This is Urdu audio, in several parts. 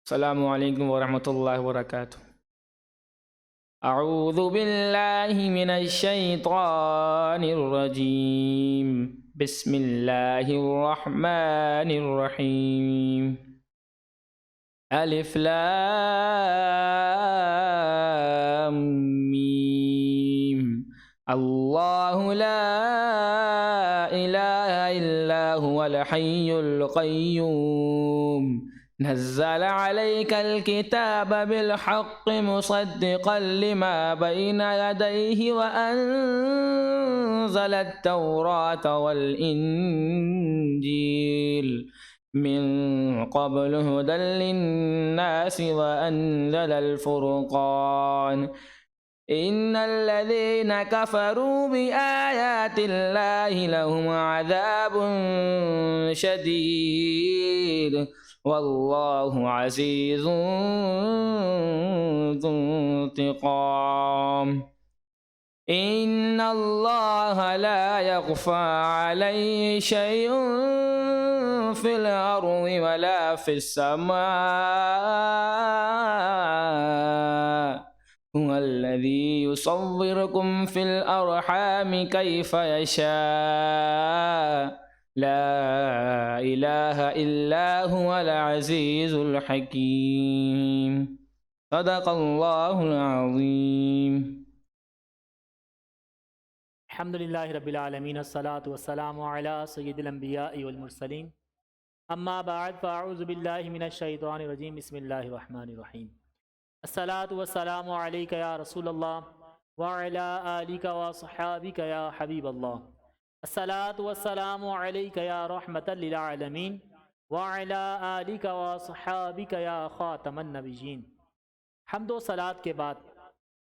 السلام علیکم ورحمۃ اللہ وبرکاتہ۔ اعوذ باللہ من الشیطان الرجیم، بسم اللہ الرحمن الرحیم۔ الف لام میم، اللہ لا الہ الا هو الحی القیوم، نزل عليك الكتاب بالحق مصدقا لما بين يديه وأنزل التوراة والإنجيل من قبل هدى للناس وأنزل الفرقان، إن الذين كفروا بآيات الله لهم عذاب شديد واللہ عزیز ذو انتقام۔ ان اللہ لا يخفى علیہ شیء فی الارض ولا فی السماء، هو الذی یصورکم فی الارحام کیف یشاء، لا الہ الا هو العزیز الحکیم۔ صدق اللہ العظیم۔ الحمدللہ رب العالمین، الصلاۃ والسلام علی سید الانبیاء والمرسلین، اما بعد فاعوذ باللہ من الشیطان الرجیم، بسم اللہ الرحمن الرحیم۔ الصلاۃ والسلام علیک یا رسول اللہ وعلی آلک وصحابک یا حبیب اللہ، الصلاۃ والسلام علیک یا رحمۃ للعالمین وعلی آلک وصحابک یا خاتم النبیین۔ حمد و صلاۃ کے بعد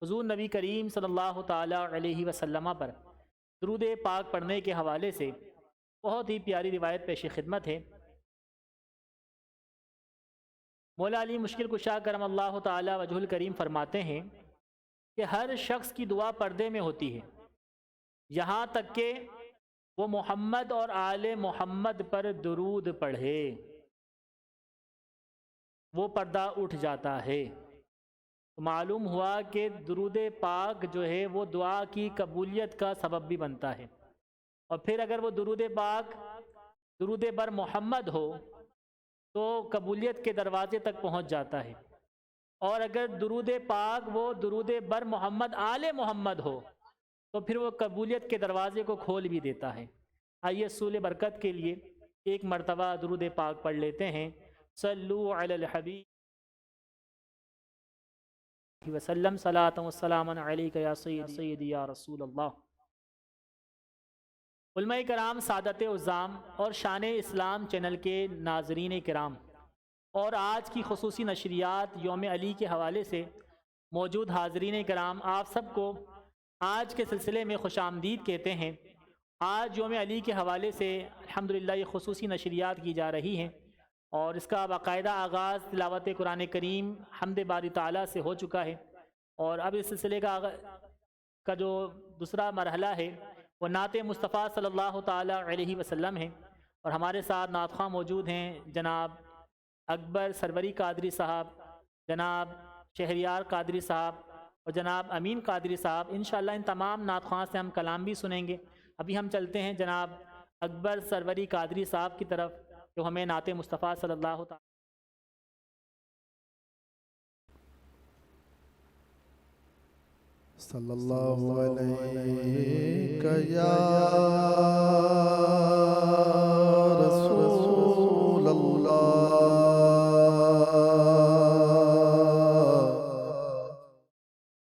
حضور نبی کریم صلی اللہ تعالیٰ علیہ وسلم پر درود پاک پڑھنے کے حوالے سے بہت ہی پیاری روایت پیش خدمت ہے۔ مولا علی مشکل کشا کرم اللہ تعالیٰ وجہ الکریم فرماتے ہیں کہ ہر شخص کی دعا پردے میں ہوتی ہے، یہاں تک کہ وہ محمد اور آل محمد پر درود پڑھے، وہ پردہ اٹھ جاتا ہے۔ تو معلوم ہوا کہ درود پاک جو ہے وہ دعا کی قبولیت کا سبب بھی بنتا ہے، اور پھر اگر وہ درود پاک درود بر محمد ہو تو قبولیت کے دروازے تک پہنچ جاتا ہے، اور اگر درود پاک وہ درود بر محمد آل محمد ہو تو پھر وہ قبولیت کے دروازے کو کھول بھی دیتا ہے۔ آئیے سول برکت کے لیے ایک مرتبہ درود پاک پڑھ لیتے ہیں۔ صلو علی الحبیب وسلم، صلاۃ و سلام علیک یا سیدی یا رسول اللہ۔ علماء کرام، سعادت عظام اور شان اسلام چینل کے ناظرین کرام، اور آج کی خصوصی نشریات یوم علی کے حوالے سے موجود حاضرین کرام، آپ سب کو آج کے سلسلے میں خوش آمدید کہتے ہیں۔ آج یوم علی کے حوالے سے الحمدللہ یہ خصوصی نشریات کی جا رہی ہیں، اور اس کا باقاعدہ آغاز تلاوت قرآن کریم حمد باری تعالیٰ سے ہو چکا ہے، اور اب اس سلسلے کا جو دوسرا مرحلہ ہے وہ نعت مصطفیٰ صلی اللہ تعالیٰ علیہ وسلم ہے، اور ہمارے ساتھ نعت خواں موجود ہیں جناب اکبر سروری قادری صاحب، جناب شہریار قادری صاحب اور جناب امین قادری صاحب۔ انشاءاللہ ان تمام نعت خواں سے ہم کلام بھی سنیں گے۔ ابھی ہم چلتے ہیں جناب اکبر سروری قادری صاحب کی طرف، جو ہمیں نعت مصطفیٰ صلی اللہ تعالیٰ صلی اللہ علیہ یا رسول اللہ،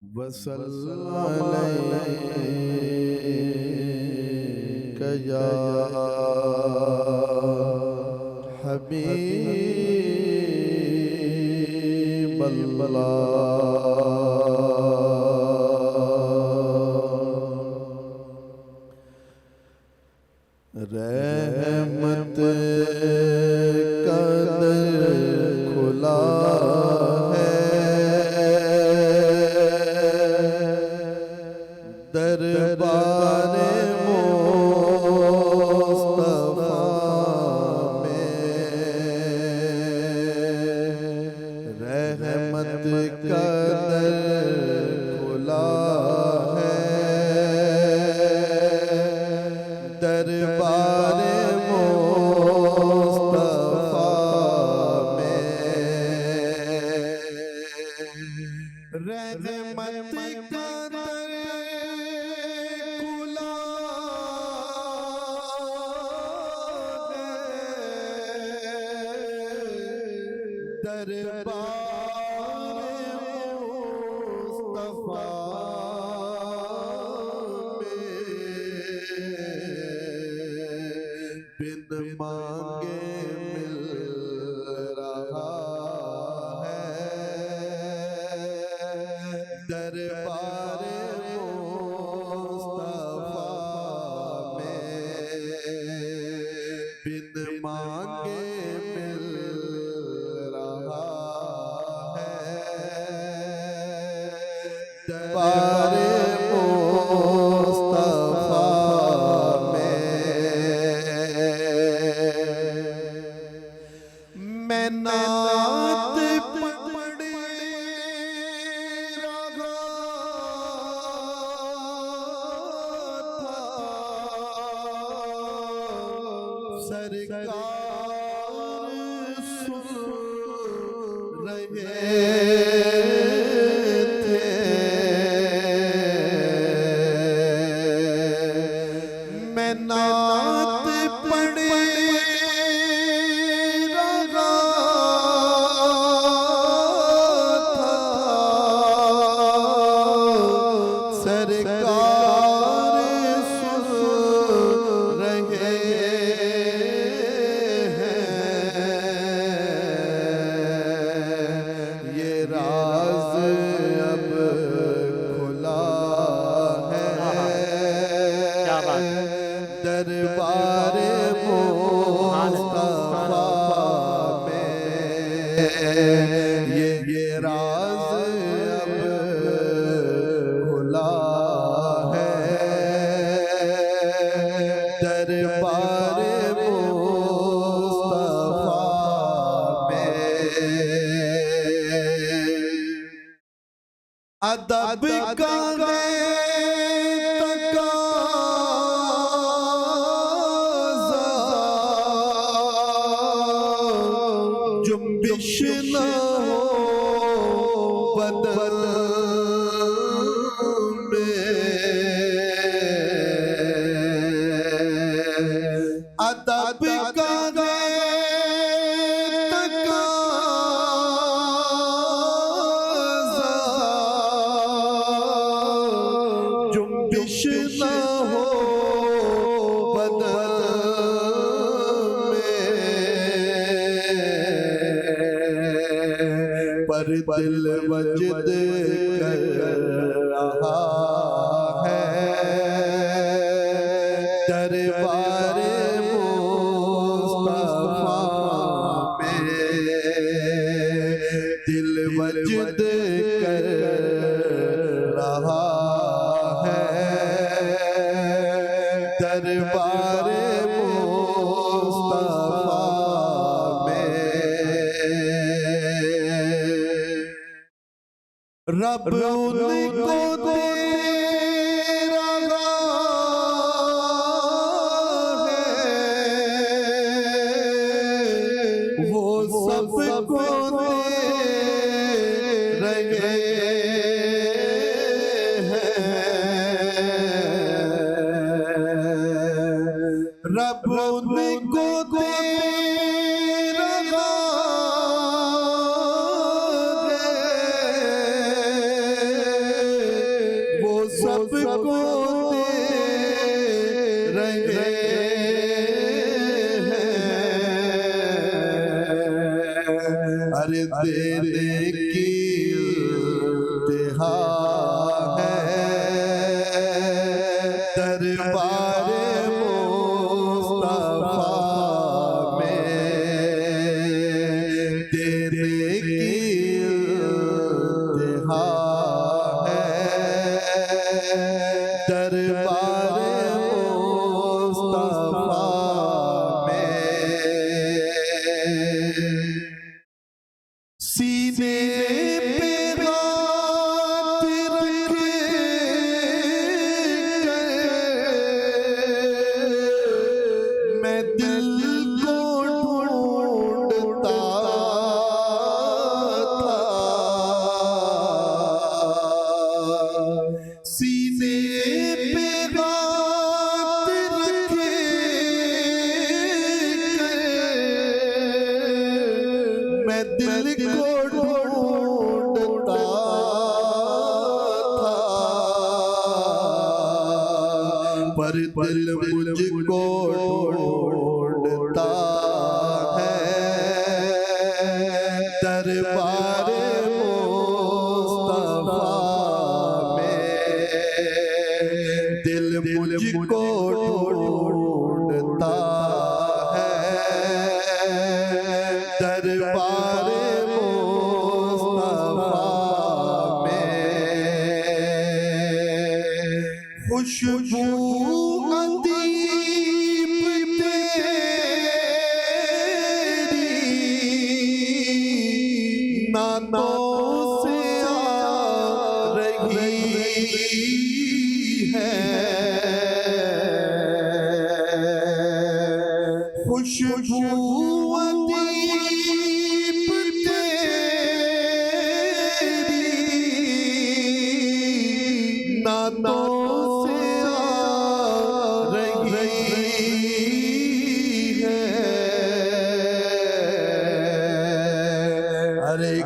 وسلم علیک یا حبیب اللہ۔ رحمت کا در کھلا ہے، دربار مصطفیٰ میں ادب کا تقاضا جنبش نہ ہو بدن میں، ادب کا دل وجد کر رہا ہے دربار مصطفیٰ میں، دل وجد کر رہا ہے دربار مصطفیٰ میں، رب ان کو دے رہا ہے، وہ سب کو دے رہے ہیں، رب ان کو دے سب کو دے رہے ہیں، ارے دینے کی انتہا ہے دربار مصطفیٰ میں، دینے کی انتہا دربار مصطفیٰ میں، سینے پہ ہاتھ رکھ کر میں دل کو ڈھونڈتا تھا، سینے پہ ہاتھ رکھ کر میں دل پر دل مجھ کو ڈھونڈتا ہے دربار مصطفیٰ میں دل مجھ کو ڈھونڈتا ہے دربار مصطفیٰ میں خوشبو ادیب تیری نعتوں سے آ رہی ہے خوشبو ادیب تیری نعتوں سے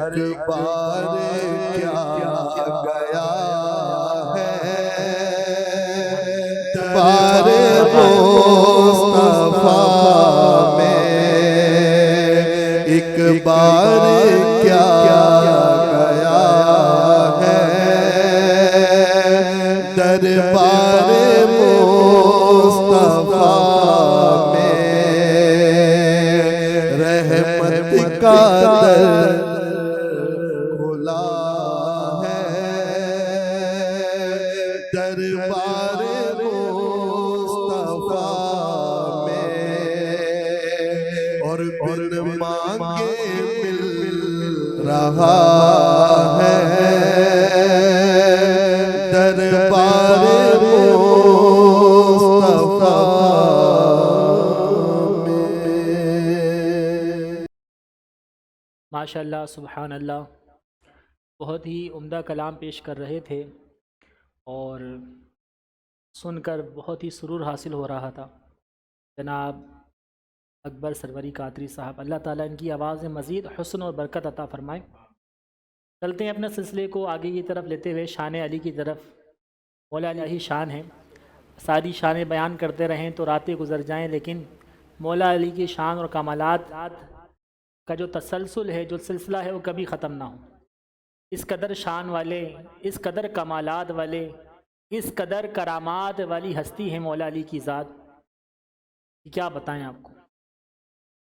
ایک بار کیا گیا ہے دربار مصطفیٰ میں ایک بار کیا گیا ہے دربار مصطفیٰ میں رحمت کا در دربار مصطفیٰ میں اور بن مانگے مل رہا ہے دربار مصطفیٰ میں ماشاءاللہ سبحان اللہ، بہت ہی عمدہ کلام پیش کر رہے تھے اور سن کر بہت ہی سرور حاصل ہو رہا تھا۔ جناب اکبر سروری قادری صاحب، اللہ تعالیٰ ان کی آواز میں مزید حسن اور برکت عطا فرمائے۔ چلتے ہیں اپنے سلسلے کو آگے کی طرف لیتے ہوئے شان علی کی طرف۔ مولا علی ہی شان ہے، ساری شانیں بیان کرتے رہیں تو راتیں گزر جائیں، لیکن مولا علی کی شان اور کمالات کا جو تسلسل ہے، جو سلسلہ ہے، وہ کبھی ختم نہ ہو۔ اس قدر شان والے، اس قدر کمالات والے، اس قدر کرامات والی ہستی ہے مولا علی کی ذات، کیا بتائیں آپ کو۔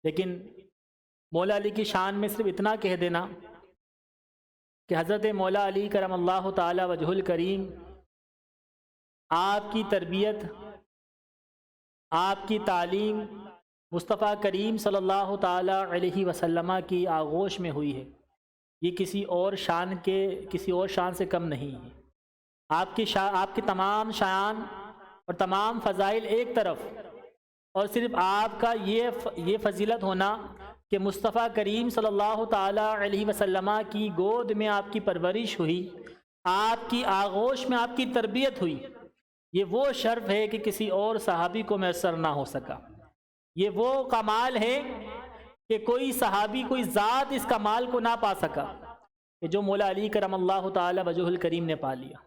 لیکن مولا علی کی شان میں صرف اتنا کہہ دینا کہ حضرت مولا علی کرم اللہ تعالی وجہ الکریم، آپ کی تربیت، آپ کی تعلیم مصطفیٰ کریم صلی اللہ تعالی علیہ وسلم کی آغوش میں ہوئی ہے۔ یہ کسی اور شان سے کم نہیں ہے۔ آپ کی تمام شان اور تمام فضائل ایک طرف، اور صرف آپ کا یہ فضیلت ہونا کہ مصطفیٰ کریم صلی اللہ تعالی علیہ وسلم کی گود میں آپ کی پرورش ہوئی، آپ کی آغوش میں آپ کی تربیت ہوئی، یہ وہ شرف ہے کہ کسی اور صحابی کو میسر نہ ہو سکا۔ یہ وہ کمال ہے کہ کوئی صحابی، کوئی ذات اس کمال کو نہ پا سکا کہ جو مولا علی کرم اللہ تعالی وجہ الکریم نے پا لیا۔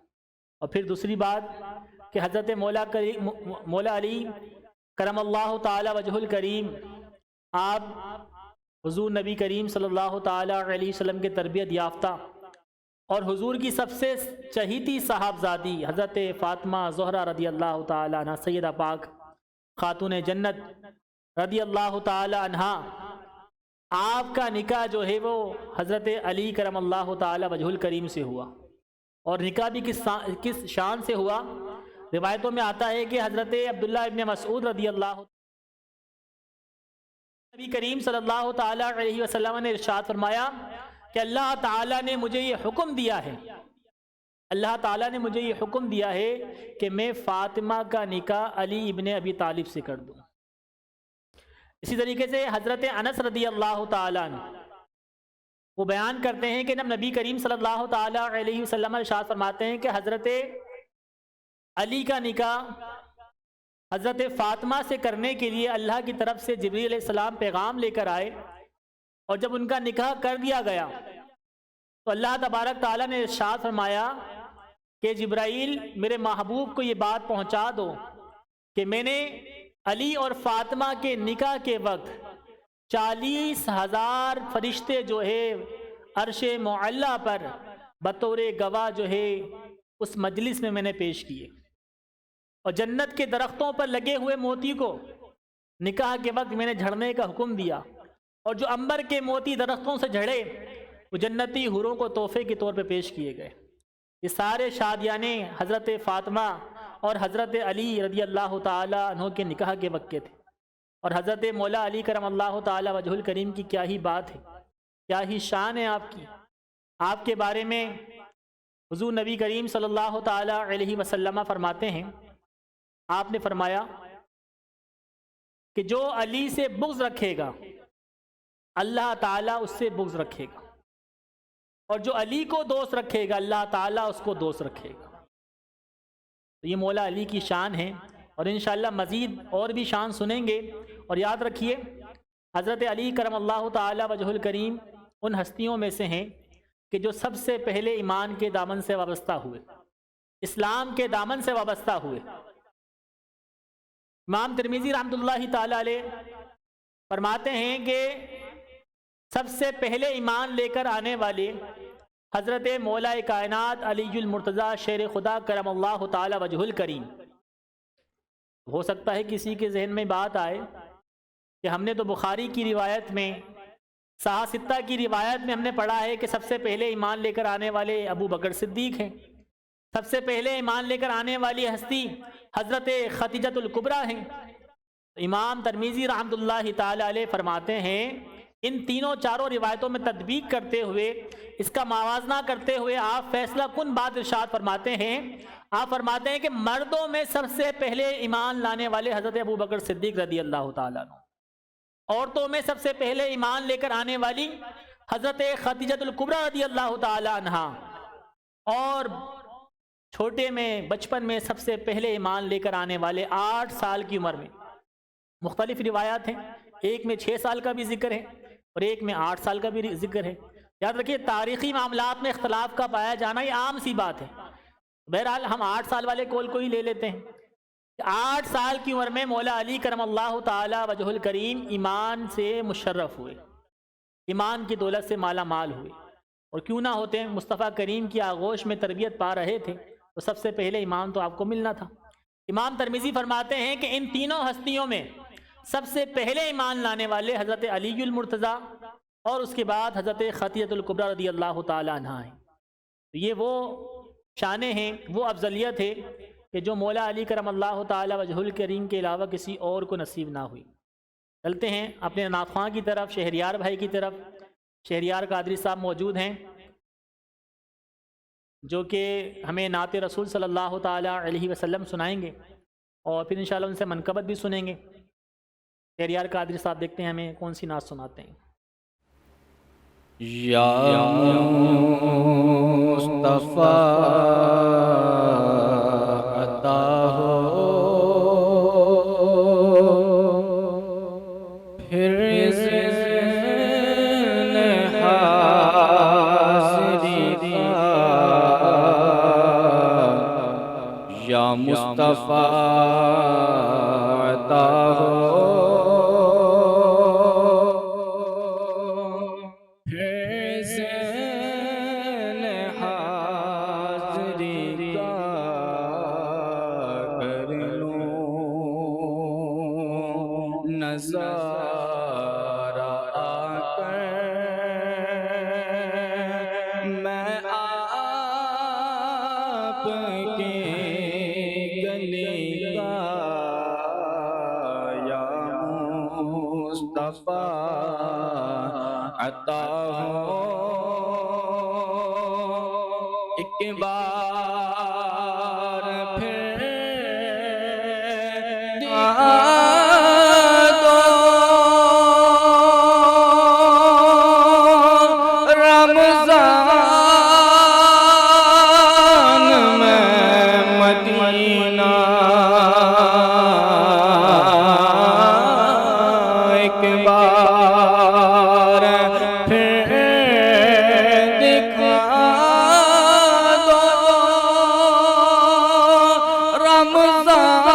اور پھر دوسری بات کہ حضرت مولا علی کرم اللہ تعالی وجہ الکریم، آپ حضور نبی کریم صلی اللہ تعالی علیہ وسلم کے تربیت یافتہ اور حضور کی سب سے چہیتی صاحبزادی حضرت فاطمہ زہرا رضی اللہ تعالی عنہ، سیدہ پاک خاتون جنت رضی اللہ تعالی عنہا، آپ کا نکاح جو ہے وہ حضرت علی کرم اللہ تعالی وجہ الکریم سے ہوا۔ اور نکاح بھی کس شان سے ہوا؟ روایتوں میں آتا ہے کہ حضرت عبداللہ ابن مسعود رضی اللہ نبی کریم صلی اللہ تعالی علیہ وسلم نے ارشاد فرمایا کہ اللہ تعالیٰ نے مجھے یہ حکم دیا ہے، اللہ تعالیٰ نے مجھے یہ حکم دیا ہے کہ میں فاطمہ کا نکاح علی ابن ابی طالب سے کر دوں۔ اسی طریقے سے حضرت انس رضی اللہ تعالیٰ عنہ وہ بیان کرتے ہیں کہ جب نبی کریم صلی اللہ تعالیٰ علیہ وسلم ارشاد فرماتے ہیں کہ حضرت علی کا نکاح حضرت فاطمہ سے کرنے کے لیے اللہ کی طرف سے جبریل علیہ السلام پیغام لے کر آئے، اور جب ان کا نکاح کر دیا گیا تو اللہ تبارک تعالیٰ نے ارشاد فرمایا کہ جبرائیل میرے محبوب کو یہ بات پہنچا دو کہ میں نے علی اور فاطمہ کے نکاح کے وقت 40,000 فرشتے جو ہے عرش معلیٰ پر بطور گواہ جو ہے اس مجلس میں نے پیش کیے، اور جنت کے درختوں پر لگے ہوئے موتی کو نکاح کے وقت میں نے جھڑنے کا حکم دیا، اور جو عنبر کے موتی درختوں سے جھڑے وہ جنتی حوروں کو تحفے کے طور پہ پیش کیے گئے۔ یہ سارے شادیانے حضرت فاطمہ اور حضرت علی رضی اللہ تعالیٰ عنہ کے نکاح کے وقت کے تھے، اور حضرت مولا علی کرم اللہ تعالیٰ وجہ الکریم کی کیا ہی بات ہے، کیا ہی شان ہے آپ کی۔ آپ کے بارے میں حضور نبی کریم صلی اللہ تعالیٰ علیہ وسلم فرماتے ہیں، آپ نے فرمایا کہ جو علی سے بغض رکھے گا اللہ تعالیٰ اس سے بغض رکھے گا، اور جو علی کو دوست رکھے گا اللہ تعالیٰ اس کو دوست رکھے گا۔ تو یہ مولا علی کی شان ہے، اور انشاءاللہ مزید اور بھی شان سنیں گے۔ اور یاد رکھیے حضرت علی کرم اللہ تعالیٰ وجہ الکریم ان ہستیوں میں سے ہیں کہ جو سب سے پہلے ایمان کے دامن سے وابستہ ہوئے، اسلام کے دامن سے وابستہ ہوئے۔ امام ترمذی رحمۃ اللہ تعالیٰ علیہ فرماتے ہیں کہ سب سے پہلے ایمان لے کر آنے والے حضرت مولا کائنات علی المرتضیٰ شیر خدا کرم اللہ تعالی وجہ الکریم۔ ہو سکتا ہے کسی کے ذہن میں بات آئے کہ ہم نے تو بخاری کی روایت میں، صحاح ستہ کی روایت میں ہم نے پڑھا ہے کہ سب سے پہلے ایمان لے کر آنے والے ابو بکر صدیق ہیں، سب سے پہلے ایمان لے کر آنے والی ہستی حضرت خدیجۃ الکبریٰ ہیں۔ امام ترمذی رحمۃ اللہ تعالی علیہ فرماتے ہیں ان تینوں چاروں روایتوں میں تطبیق کرتے ہوئے، اس کا موازنہ کرتے ہوئے آپ فیصلہ کن بات ارشاد فرماتے ہیں۔ آپ فرماتے ہیں کہ مردوں میں سب سے پہلے ایمان لانے والے حضرت ابو بکر صدیق رضی اللہ تعالیٰ عنہ، عورتوں میں سب سے پہلے ایمان لے کر آنے والی حضرت خدیجۃ الکبریٰ رضی اللہ تعالیٰ عنہا، اور چھوٹے میں بچپن میں سب سے پہلے ایمان لے کر آنے والے 8 سال کی عمر میں۔ مختلف روایات ہیں، ایک میں 6 سال کا بھی ذکر ہے اور ایک میں 8 سال کا بھی ذکر ہے۔ یاد رکھیے تاریخی معاملات میں اختلاف کا پایا جانا یہ عام سی بات ہے، بہرحال ہم 8 سال والے کول کو ہی لے لیتے ہیں۔ 8 سال کی عمر میں مولا علی کرم اللہ تعالی وجہ الکریم ایمان سے مشرف ہوئے، ایمان کی دولت سے مالا مال ہوئے، اور کیوں نہ ہوتے ہیں، مصطفیٰ کریم کی آغوش میں تربیت پا رہے تھے تو سب سے پہلے ایمان تو آپ کو ملنا تھا۔ امام ترمذی فرماتے ہیں کہ ان تینوں ہستیوں میں سب سے پہلے ایمان لانے والے حضرت علی المرتضیٰ اور اس کے بعد حضرت خدیجۃ الکبریٰ رضی اللہ تعالی عنہا ہیں۔ یہ وہ شانیں ہیں، وہ افضلیت ہے کہ جو مولا علی کرم اللہ تعالی وجہ الکریم کے علاوہ کسی اور کو نصیب نہ ہوئی۔ چلتے ہیں اپنے نعت خواں کی طرف، شہریار بھائی کی طرف۔ شہریار قادری صاحب موجود ہیں جو کہ ہمیں نعت رسول صلی اللہ تعالی علیہ وسلم سنائیں گے، اور پھر انشاءاللہ ان سے منقبت بھی سنیں گے۔ شہریار قادری صاحب دیکھتے ہیں ہمیں کون سی نعت سناتے ہیں۔ یا مصطفیٰ عطا ہو پھر ذہن حاضری کا، یا مصطفیٰ عطا ہو نظارہ آ کر میں آپ کے گلے کا، یا مصطفیٰ عطا ہو ایک بار پھر رمضان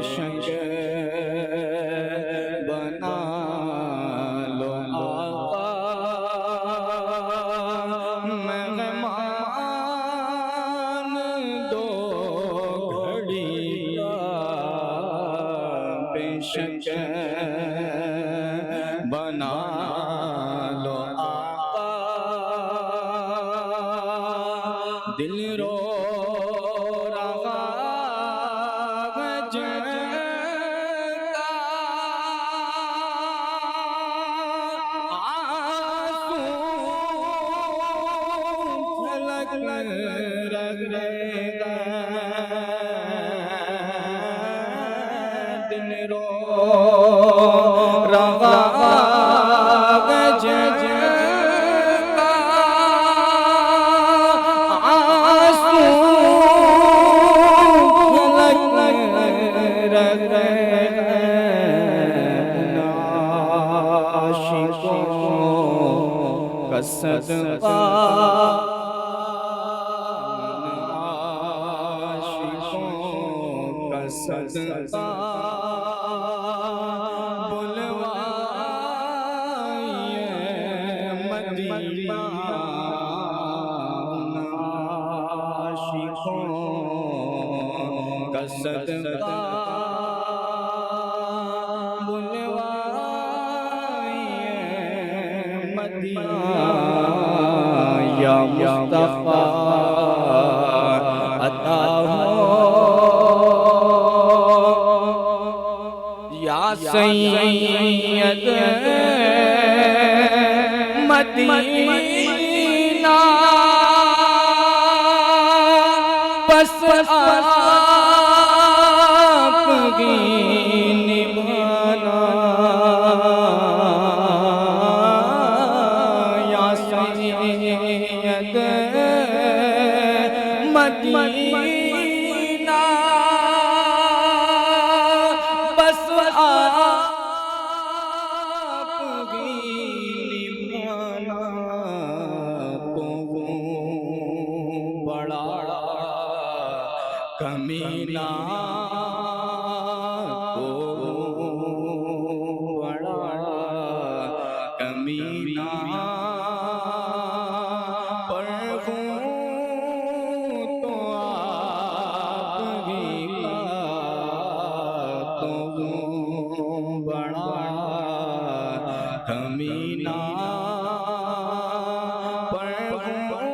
شک بنا لو آقا مہمان دو گھڑی کا بے شک بنا لو آقا دل رو رہا ہے جن کا آنسو چھلک رہے گا دل رو رہا ہے جن کا آنسو چھلک رہے گا عاشقوں کا صدقہ عاشقوں کا صدقہ بلوائیے مدینہ عاشقوں کا صدقہ بلوائیے مدینہ یا مصطفیٰ عطا ہو یا سید مدینہ بس آپ کی نبھانا یا سید مدینہ بس آپ کی نبھانا تو بڑا کمینہ تو بڑا کمینہ پر ہوں تو آپ ہی کا تو بڑا کمینہ پر ہوں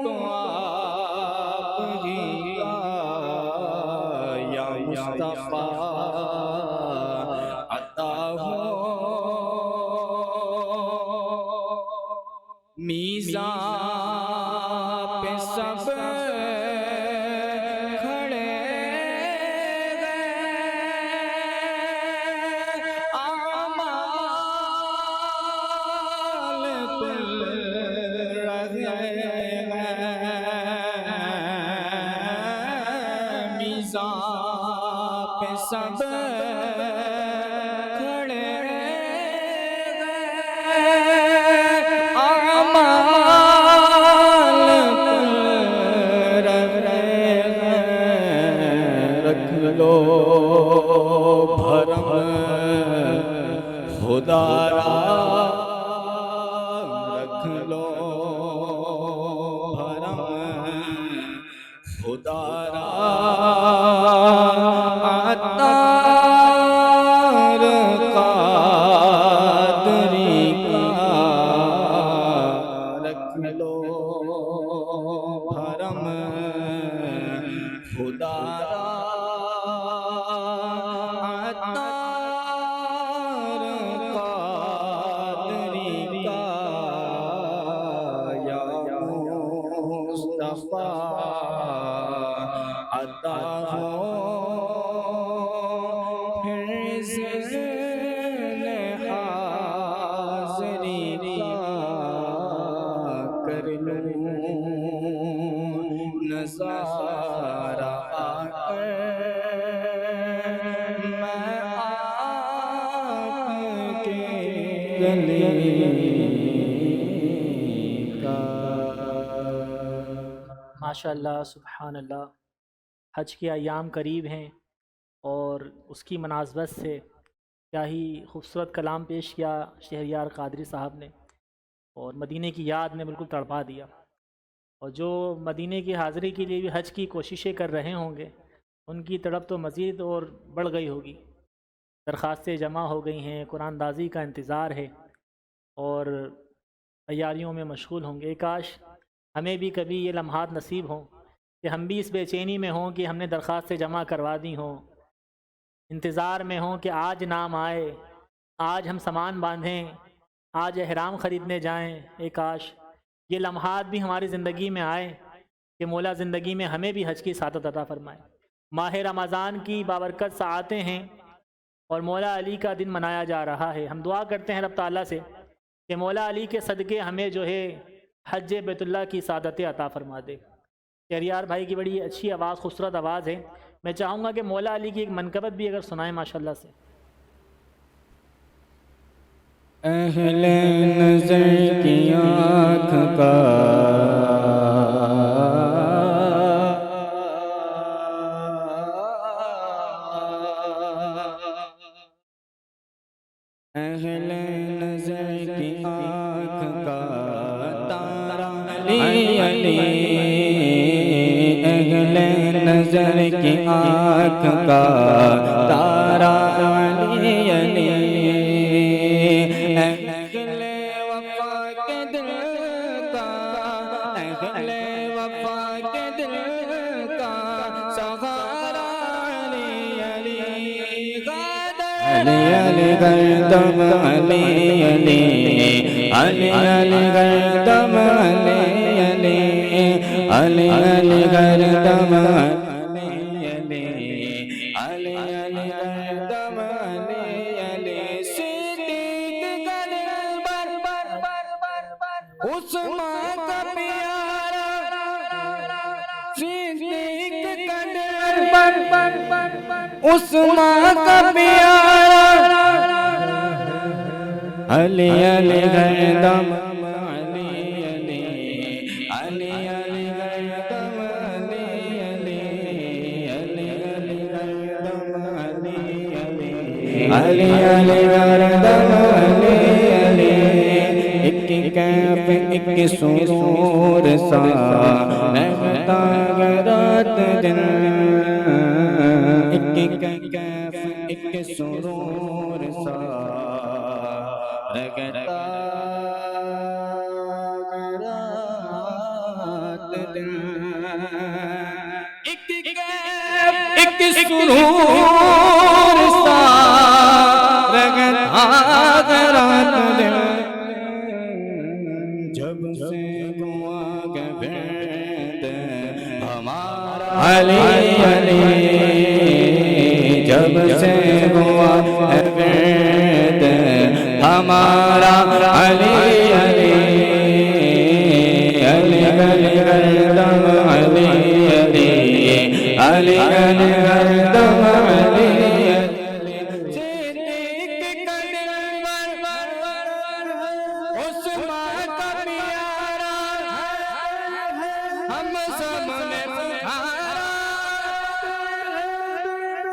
تو آپ ہی کا یا مصطفیٰ عطا ہو میزان پہ سب کھڑے گئے اعمال تل رہے ہیں میزان پہ سب کھڑے رکھ لو بھرم خدا را رکھ لو بھرم خدا را عطار قادری کا رکھ لو بھرم خدا را عطار قادری کا یا مصطفیٰ عطا ہو پھر ذل حاضری کا کر لوں نظارہ آ کر میں آپ کے گلے کا ماشاء اللہ سبحان اللہ۔ حج کے ایام قریب ہیں، اور اس کی مناسبت سے کیا ہی خوبصورت کلام پیش کیا شہریار قادری صاحب نے، اور مدینے کی یاد نے بالکل تڑپا دیا۔ اور جو مدینے کی حاضری کے لیے بھی حج کی کوششیں کر رہے ہوں گے، ان کی تڑپ تو مزید اور بڑھ گئی ہوگی۔ درخواستیں جمع ہو گئی ہیں، قرآن دازی کا انتظار ہے اور تیاریوں میں مشغول ہوں گے۔ کاش ہمیں بھی کبھی یہ لمحات نصیب ہوں کہ ہم بھی اس بے چینی میں ہوں کہ ہم نے درخواستیں جمع کروا دی ہوں، انتظار میں ہوں کہ آج نام آئے، آج ہم سامان باندھیں، آج احرام خریدنے جائیں۔ کاش یہ لمحات بھی ہماری زندگی میں آئے کہ مولا زندگی میں ہمیں بھی حج کی سعادت عطا فرمائے۔ ماہ رمضان کی بابرکت ساعتیں ہیں اور مولا علی کا دن منایا جا رہا ہے۔ ہم دعا کرتے ہیں رب تعالیٰ سے کہ مولا علی کے صدقے ہمیں جو ہے حج بیت اللہ کی سعادتیں عطا فرما دے۔ شہریار بھائی کی بڑی اچھی آواز، خوبصورت آواز ہے، میں چاہوں گا کہ مولا علی کی ایک منقبت بھی اگر سنائیں ماشاءاللہ سے۔ اہل نظر کی آنکھ کا اہل نظر کی آنکھ کا تارا علی علی، اہل نظر کی آنکھ کا تارا علی علی، اہل وفا کے دل کا، اہل وفا کے دل کا سہارا علی علی، علی علی گردم علی علی، علی علی گردم علی علی، علی علی گردم علی علی، علی علی گردم علی علی، صدیق کا دلبر عثمان کا پیارا، صدیق کا دلبر عثمان کا پیارا، علی علی گردم علی علی، علی علی گردم علی علی، علی علی گردم علی علی، علی علی گردم علی علی، ایک کیف ایک سرور سا رہتا ہے رات دن، ایک کیف ایک سرور سا رہتا ہے رات دن، ایک کیف ایک سرور سا رہتا ہے رات دن، جب سے گوا کے بیت ہمارا علی علی، جب سے گوا کے بیت ہمارا علی علی، علی علی گردم علی علی، علی علی گردم علی علی، صدیق کا دلبر عثمان کا پیارا، ہم سب نے پکارا،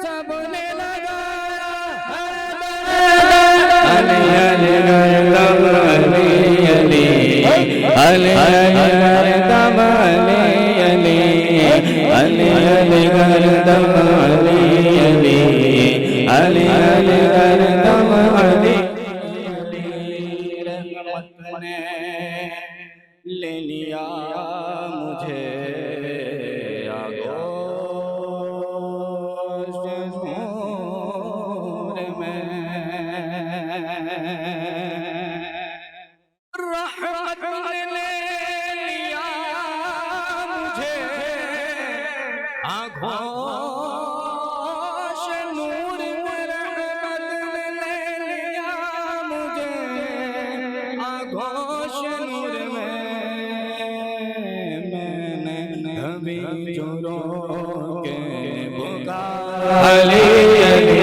سب نے لگایا، علی علی گردم علی علی، علی علی گردم علی علی، علی علی گردم علی علی، علی علی گردم علی علی، رحمت نے لے لیا مجھے آغوش نور میں، رحمت نے لے لیا مجھے آغوش نور میں، رحمت نے لے لیا مجھے آغوش نور میں، میں نے کبھی جو رو کے پکارا علی علی،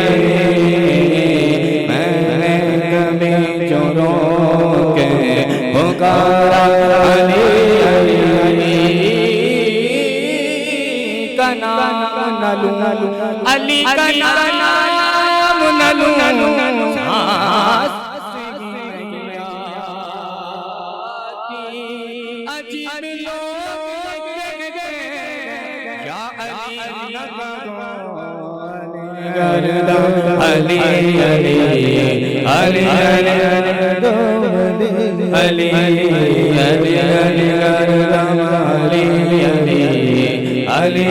میں نے کبھی جو رو کے پکارا علی علی، کنا نہ لوں علی کا نام نہ لوں سانس عجیب لوگ کیا علی علی علی علی علی علی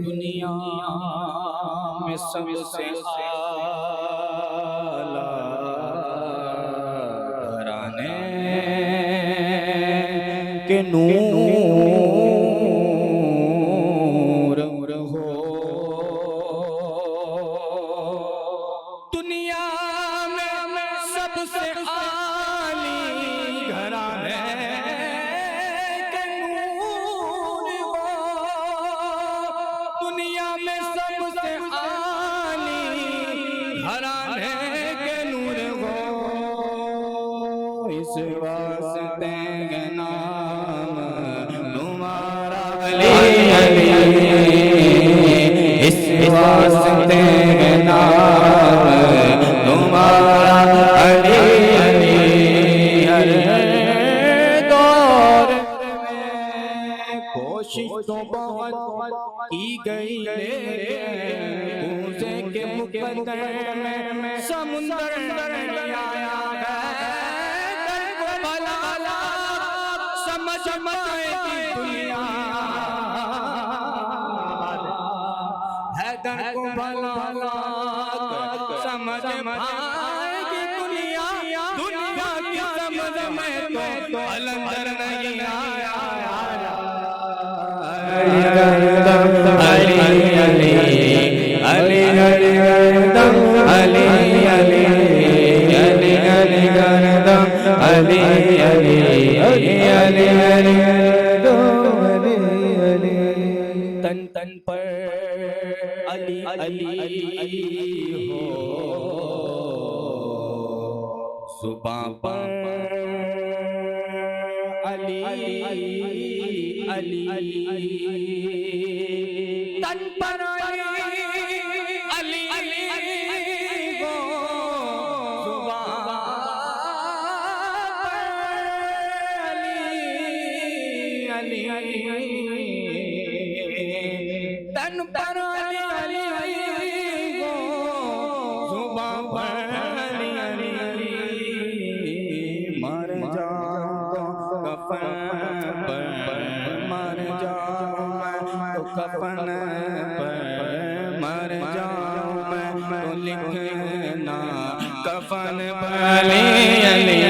دنیا میں سب سے اعلیٰ گھرانے کے نور ہو دنیا میں سب سے عالی گھرانے کے نور ہو دنیا میں سب سے عالی گھرانے کے نور ہو اس واسطے کے نام تمہارا علی علی اس واسطے کے نام تمہارا علی علی ہر دور میں کوشش تو بہت کی گئی کوزے کے مقدر میں سمندر آیا ہے در کو بھلا سمجھ پائے گی دنیا ہے در کو بھلا سمجھ پائے گی دنیا دنیا کی سمجھ میں تو الندر نہیں آیا علی علی علی علی علی علی علی علی تن تن پر علی علی ہو زباں پر علی علی تن پر علی علی ہو زباں پر علی علی تن پر علی علی ہو زباں پر علی علی مر جاؤں کفن پر مر جاؤں تو کفن پر مر جاؤں تو لکھنا کفن پر علی علی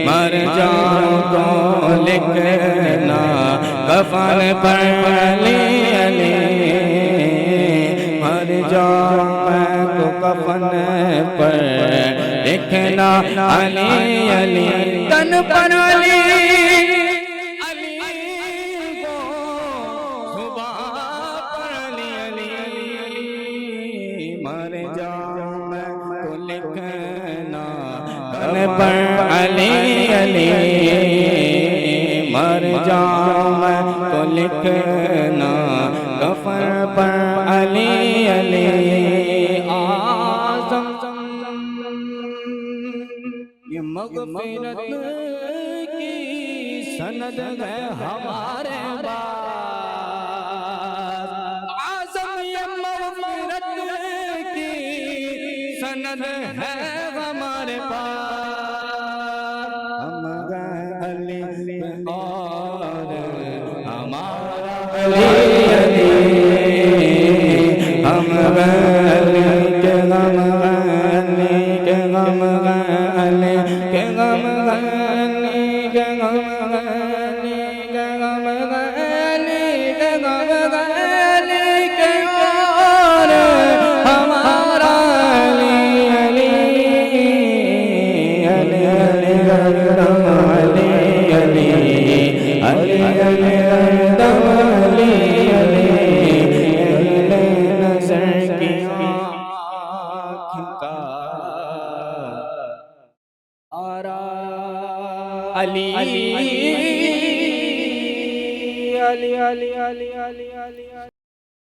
مر جاؤں تو لکھنا کفن پر علی علی مر جاؤں تو کفن پر لکھنا علی علی تن پر علی علی ہو زباں پر علی علی مر جاؤں تو لکھنا کفن پر علی علی مر جاؤں تو لکھنا کفن پر علی علی آزم یہ مغفرت کی سند ہے ہمارے پاس آزم یہ مغفرت کی سند ہے ہمارے پاس ہم گئے علی اور ہمارا علی علی ہم گئے علی کے غم علی کے غم علی کے غم علی کے غم علی کے غم علی کے غم علی کے اور ہمارا علی علی علی علی غم علی علی علی علی غم علی علی نظر کی آنکھ کا آرا علی علی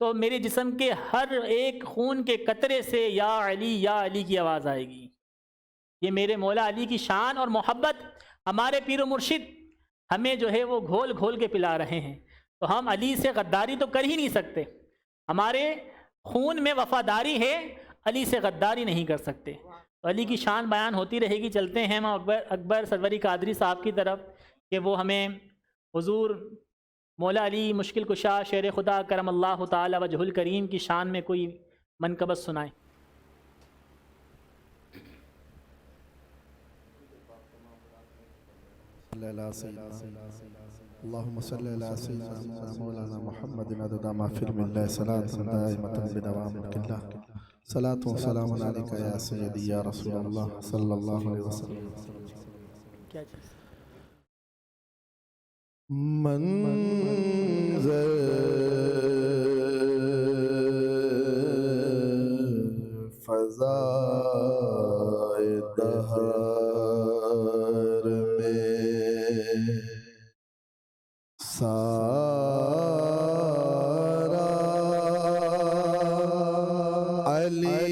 تو میرے جسم کے ہر ایک خون کے قطرے سے یا علی کی آواز آئے گی۔ یہ میرے مولا علی کی شان اور محبت ہمارے پیر و مرشد ہمیں جو ہے وہ گھول گھول کے پلا رہے ہیں، تو ہم علی سے غداری تو کر ہی نہیں سکتے۔ ہمارے خون میں وفاداری ہے، علی سے غداری نہیں کر سکتے۔ تو علی کی شان بیان ہوتی رہے گی۔ چلتے ہیں ہم اکبر سروری قادری صاحب کی طرف کہ وہ ہمیں حضور مولا علی مشکل کشا شیر خدا کرم اللہ تعالی وجہ الکریم کی شان میں کوئی منقبت سنائیں۔ اللهم صل على سيدنا مولانا محمد عدد ما في علم الله صلاة دائمة بدوام الله صلاة وسلام عليك يا سيدي يا رسول الله صلى الله عليه وسلم منظر فضائے دہر میں سارا علی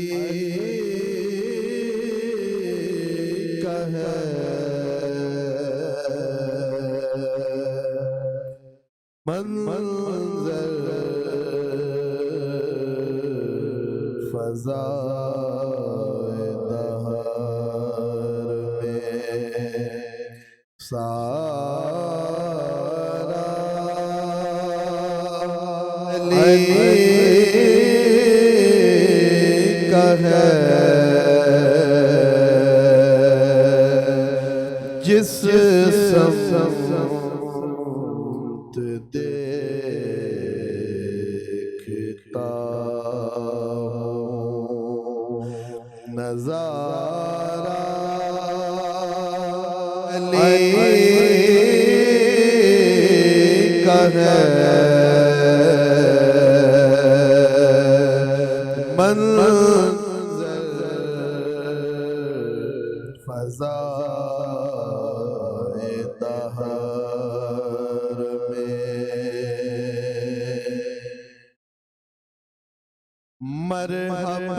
کا ہے منظر فضائے دہر میں سارا علی کا ہے جس سمت دیکھتا ہوں نظارہ علی کا ہے منظر فضائے دہر میں مرحبا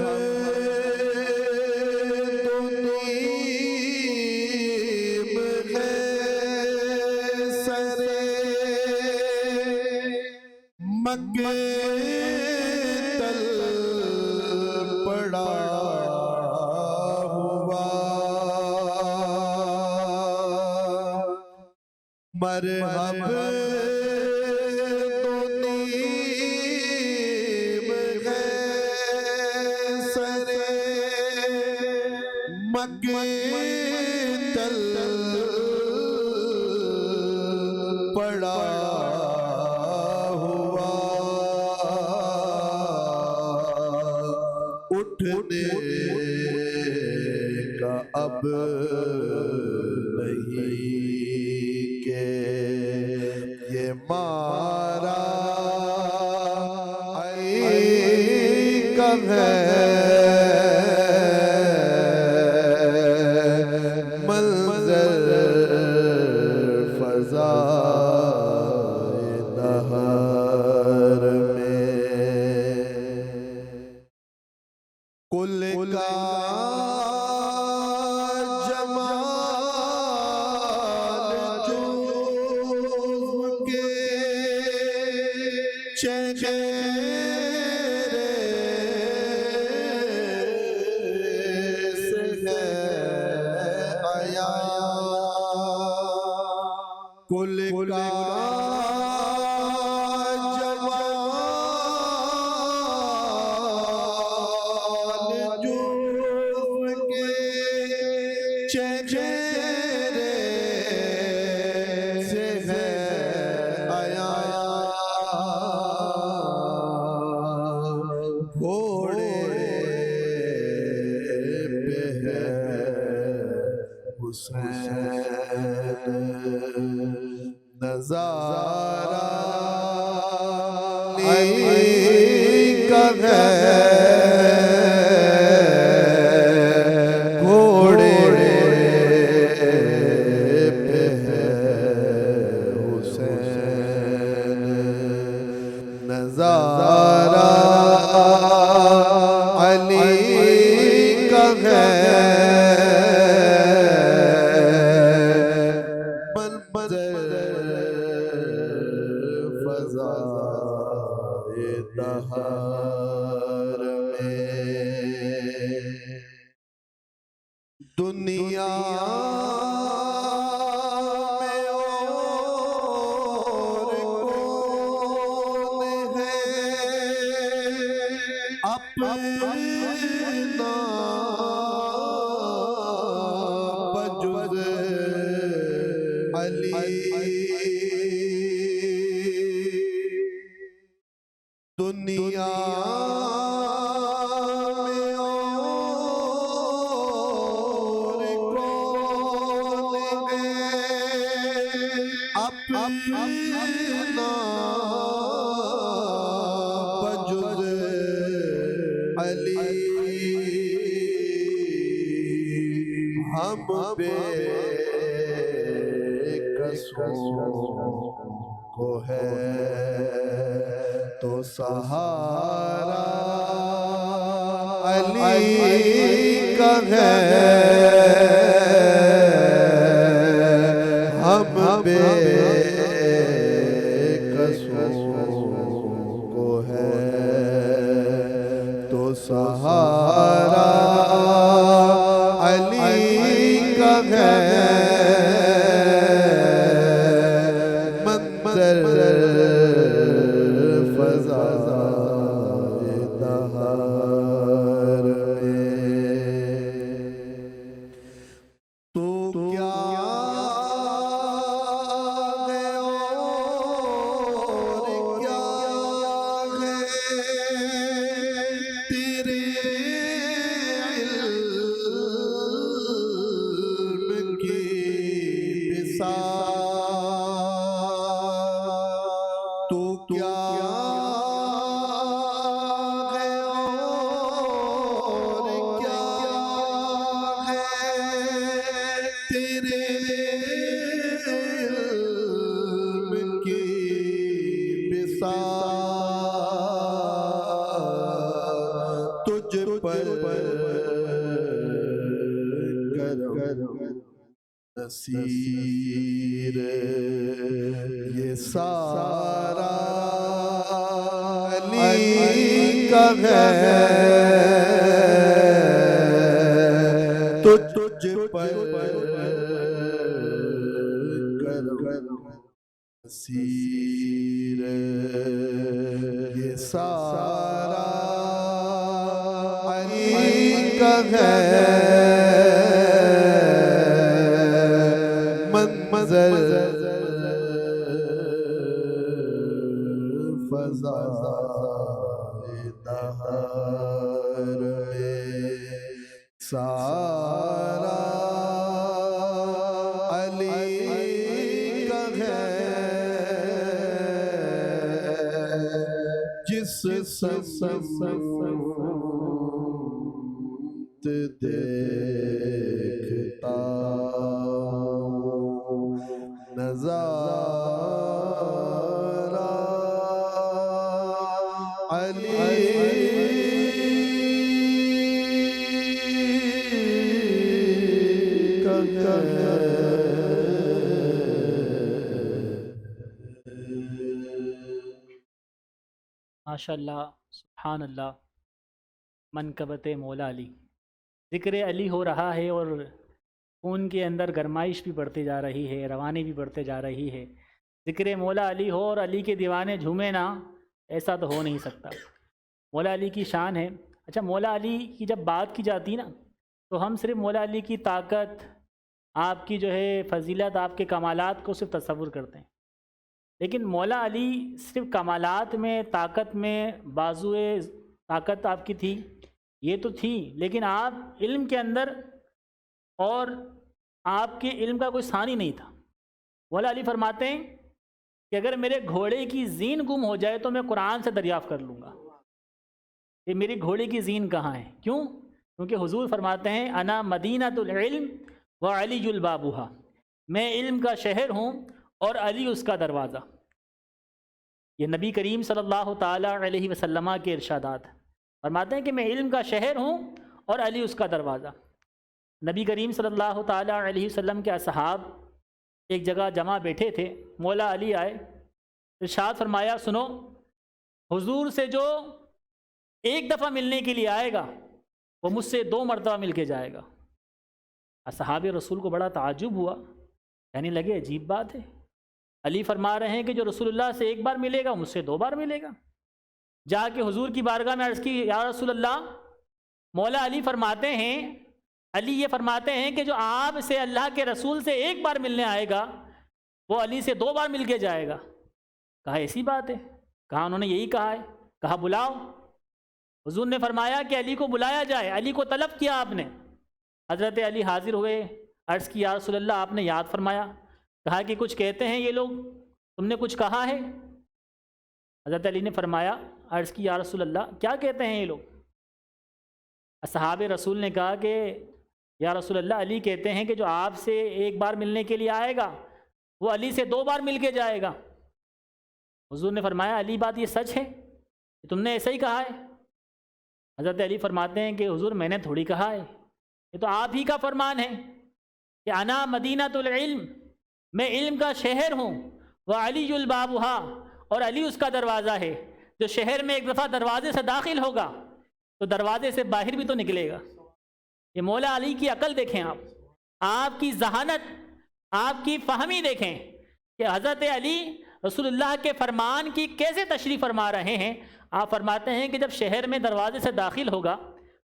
مقتل پڑا ہوا مرحبا تو نیم ہے سرے مقتل پڑا اٹھنے کا اب نہیں کہ یہ مارا کب ہے منظر فضائے دہر میں کل کا جمال جو کے چہرے سے ہے آیا کل کا نظارہ علی کا ہے گھوڑے پہ ہے حسین نظارہ علی کا ہے منظر فضائے دہر میں دنیا میں اور کون ہے اپنا بجز علی دنیا اپنا بجز علی ہم بے قصوں کو ہے تو سہارا علی کا ہے ہم بے کو ہے تو سہارا علی کا ہے منظر فضائے دہر میں تو کیا تو کیا ہے اور کیا ہے تیرے علم کی بساط تجھ پر کرم نصیر یہ سارا علی کا ہے تجھ پر کرم نصیر یہ سارا علی کا ہے منظر فضائے دہر میں سارا علی کا ہے جس سمت دیکھتا نظارہ علی کا ہے ماشاءاللہ سبحان اللہ منقبت مولا علی ذکر علی ہو رہا ہے اور خون کے اندر گرمائش بھی بڑھتی جا رہی ہے روانی بھی بڑھتے جا رہی ہے ذکر مولا علی ہو اور علی کے دیوانے جھومے نا ایسا تو ہو نہیں سکتا مولا علی کی شان ہے اچھا مولا علی کی جب بات کی جاتی ہے نا تو ہم صرف مولا علی کی طاقت آپ کی جو ہے فضیلت آپ کے کمالات کو صرف تصور کرتے ہیں لیکن مولا علی صرف کمالات میں طاقت میں بازوئے طاقت آپ کی تھی یہ تو تھی لیکن آپ علم کے اندر اور آپ کے علم کا کوئی ثانی نہیں تھا مولا علی فرماتے ہیں کہ اگر میرے گھوڑے کی زین گم ہو جائے تو میں قرآن سے دریافت کر لوں گا کہ میری گھوڑے کی زین کہاں ہے کیوں کیونکہ حضور فرماتے ہیں انا مدینۃ العلم وعلی البابھا میں علم کا شہر ہوں اور علی اس کا دروازہ یہ نبی کریم صلی اللہ تعالیٰ علیہ وسلم کے ارشادات فرماتے ہیں کہ میں علم کا شہر ہوں اور علی اس کا دروازہ۔ نبی کریم صلی اللہ تعالیٰ علیہ وسلم کے اصحاب ایک جگہ جمع بیٹھے تھے، مولا علی آئے، ارشاد فرمایا سنو، حضور سے جو ایک دفعہ ملنے کے لیے آئے گا وہ مجھ سے 2 مرتبہ مل کے جائے گا۔ اصحاب رسول کو بڑا تعجب ہوا، کہنے لگے عجیب بات ہے، علی فرما رہے ہیں کہ جو رسول اللہ سے 1 بار ملے گا مجھ سے 2 بار ملے گا۔ جا کے حضور کی بارگاہ میں عرض کی، یا رسول اللہ، مولا علی فرماتے ہیں، علی یہ فرماتے ہیں کہ جو آپ سے اللہ کے رسول سے 1 بار ملنے آئے گا وہ علی سے 2 بار مل کے جائے گا۔ کہا ایسی بات ہے؟ کہا انہوں نے یہی کہا ہے۔ کہا بلاؤ۔ حضور نے فرمایا کہ علی کو بلایا جائے، علی کو طلب کیا آپ نے۔ حضرت علی حاضر ہوئے، عرض کی یا رسول اللہ آپ نے یاد فرمایا؟ کہا کہ کچھ کہتے ہیں یہ لوگ، تم نے کچھ کہا ہے؟ حضرت علی نے فرمایا، عرض کی یا رسول اللہ کیا کہتے ہیں یہ لوگ؟ اصحاب رسول نے کہا کہ یا رسول اللہ علی کہتے ہیں کہ جو آپ سے 1 بار ملنے کے لیے آئے گا وہ علی سے 2 بار مل کے جائے گا۔ حضور نے فرمایا علی بات یہ سچ ہے؟ تم نے ایسا ہی کہا ہے؟ حضرت علی فرماتے ہیں کہ حضور میں نے تھوڑی کہا ہے، یہ تو آپ ہی کا فرمان ہے کہ انا مدینۃ العلم، میں علم کا شہر ہوں، وعلی البابھا، اور علی اس کا دروازہ ہے۔ جو شہر میں ایک دفعہ دروازے سے داخل ہوگا تو دروازے سے باہر بھی تو نکلے گا۔ یہ مولا علی کی عقل دیکھیں، آپ کی ذہانت، آپ کی فہمی دیکھیں کہ حضرت علی رسول اللہ کے فرمان کی کیسے تشریح فرما رہے ہیں۔ آپ فرماتے ہیں کہ جب شہر میں دروازے سے داخل ہوگا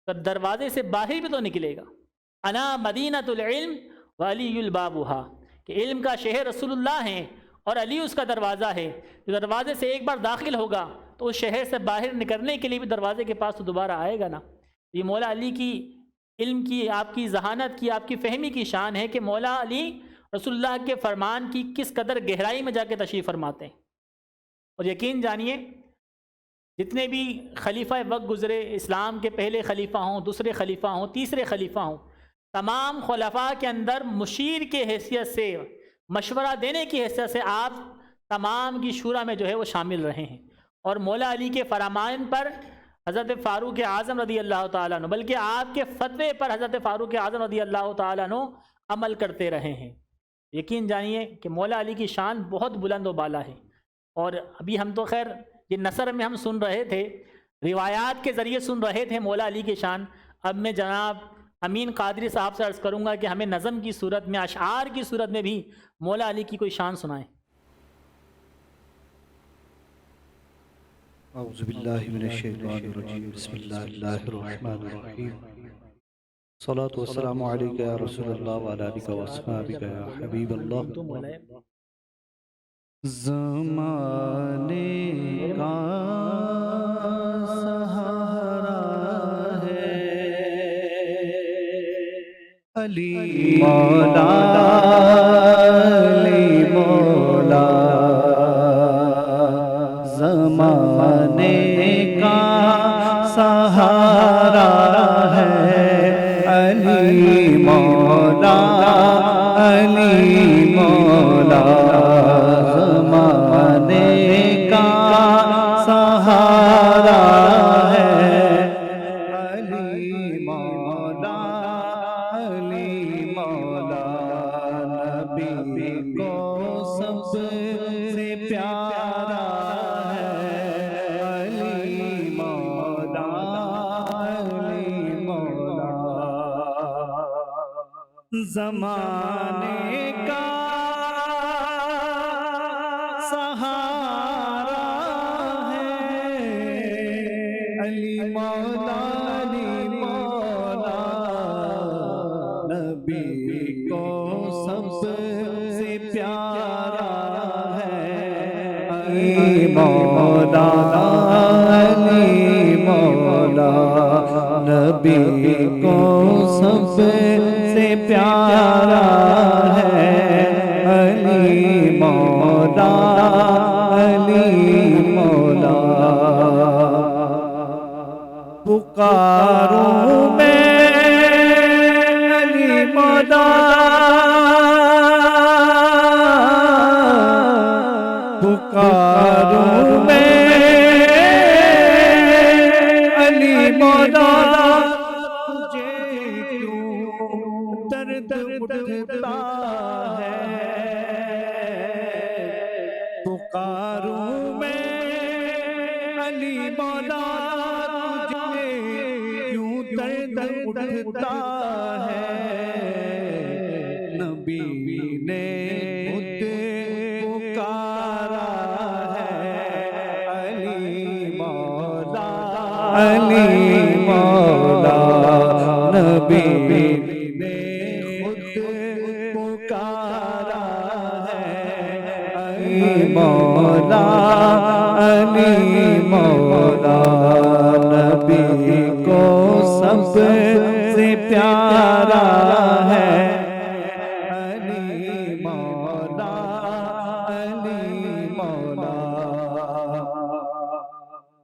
تو دروازے سے باہر بھی تو نکلے گا۔ انا مدینۃ العلم وعلی البابھا، کہ علم کا شہر رسول اللہ ہیں اور علی اس کا دروازہ ہے۔ جو دروازے سے 1 بار داخل ہوگا تو اس شہر سے باہر نکلنے کے لیے بھی دروازے کے پاس تو دوبارہ آئے گا نا۔ یہ مولا علی کی علم کی، آپ کی ذہانت کی، آپ کی فہمی کی شان ہے کہ مولا علی رسول اللہ کے فرمان کی کس قدر گہرائی میں جا کے تشریح فرماتے ہیں۔ اور یقین جانیے جتنے بھی خلیفہ وقت گزرے، اسلام کے پہلے خلیفہ ہوں، دوسرے خلیفہ ہوں، تیسرے خلیفہ ہوں، تمام خلفاء کے اندر مشیر کے حیثیت سے، مشورہ دینے کی حیثیت سے آپ تمام کی شورا میں جو ہے وہ شامل رہے ہیں۔ اور مولا علی کے فرمان پر حضرت فاروق اعظم رضی اللہ تعالیٰ عنہ، بلکہ آپ کے فتوے پر حضرت فاروق اعظم رضی اللہ تعالیٰ عنہ عمل کرتے رہے ہیں۔ یقین جانیے کہ مولا علی کی شان بہت بلند و بالا ہے۔ اور ابھی ہم تو خیر یہ نثر میں ہم سن رہے تھے، روایات کے ذریعے سن رہے تھے مولا علی کی شان۔ اب میں جناب امین قادری صاحب سے عرض کروں گا کہ ہمیں نظم کی صورت میں، اشعار کی صورت میں بھی مولا علی کی کوئی شان سنائیں۔ اعوذ باللہ من الشیطان الرجیم، بسم اللہ الرحمن الرحیم، صلاۃ والسلام علیک یا رسول اللہ وعلی آلک و اصحابک یا حبیب اللہ۔ زمانے کا سہارا ہے علی مولا، علی مولا، زمانے کا سہارا ہے علی مولا، علی مولا، زمانے کا سہارا ہے علی مولا، علی مولا، نبی کو سب سے پیارا زمانے کا سہارا ہے علی مولا، علی مولا، نبی کو سب سے پیارا ہے علی مولا، علی مولا، نبی کو سب سے پیارا ہے علی مولا، علی مولا، پکاروں میں علی مولا، پکاروں میں علی اٹھتا ہے پکاروں میں علی مولا تجھے کیوں درد اٹھتا ہے نبی نے خود پکارا ہے علی مولا نبی نے خود پکارا ہے علی مولا نبی کو سب سے پیارا ہے علی مولا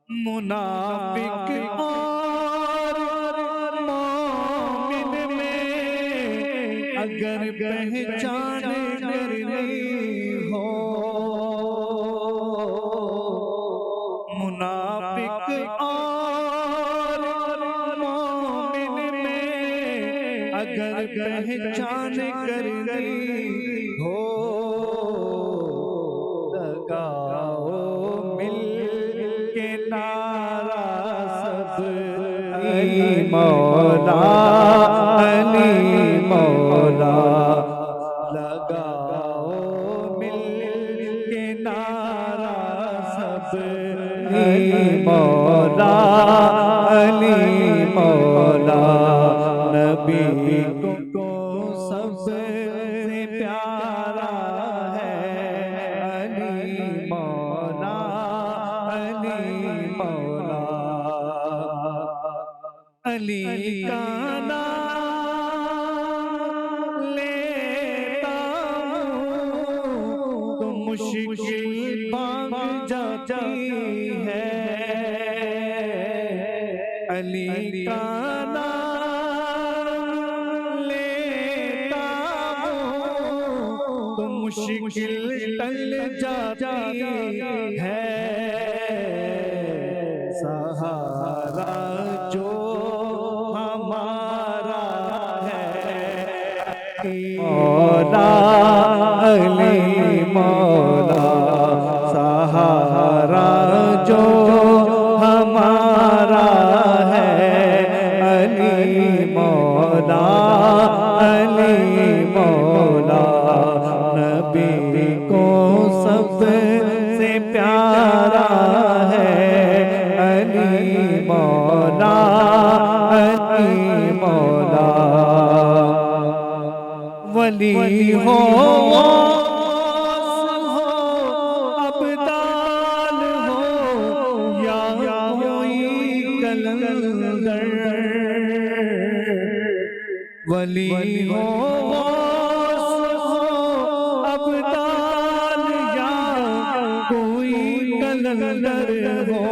منافق اور مومن میں اگر پہچان کرنی ہو منافق اور مومن میں اگر پہچان کرنی ہو لگاؤ مل کے نعرہ سب علی مولا لگاؤ مل کے نعرہ سب علی مولا نبی کو سب سے پیارا ہے علی مولا علی کا نام لیتا ہوں تو مشکل بھاگ جاتی ہے علی کا نام لیتا ہوں تو مشکل ٹل جاتی ہے سہارا جو ہمارا ہے علی مولا سہارا جو ہمارا ہے علی مولا نبی کو سب سے پیارا ہے علی مولا ولی ہو ابدال ہو یا کوئی کلندر ولی ہو ابدال یا کوئی کلندر ہو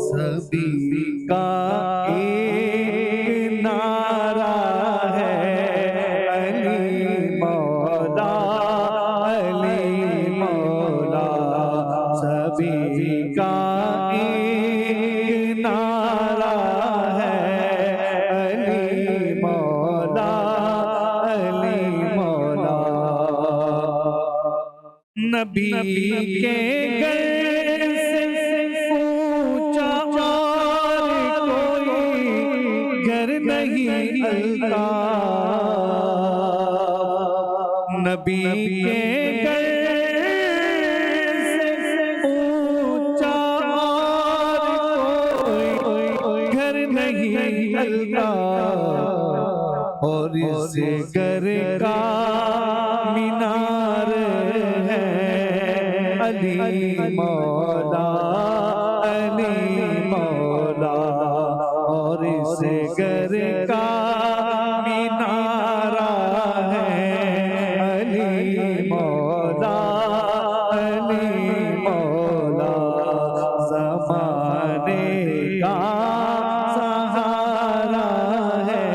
سبھی کا ایک نعرہ ہے علی مولا سبھی کا ایک نعرہ ہے علی مولا نبی کے گھر سے اونچا اور کوئی گھر نہیں الطاف نبی کے گھر سے اونچا اور کوئی گھر نہیں الطاف اور اس گھر کا مینار علی مولا اور اس گھر کا مینارہ ہے علی مولا زمانے کا سہارا ہے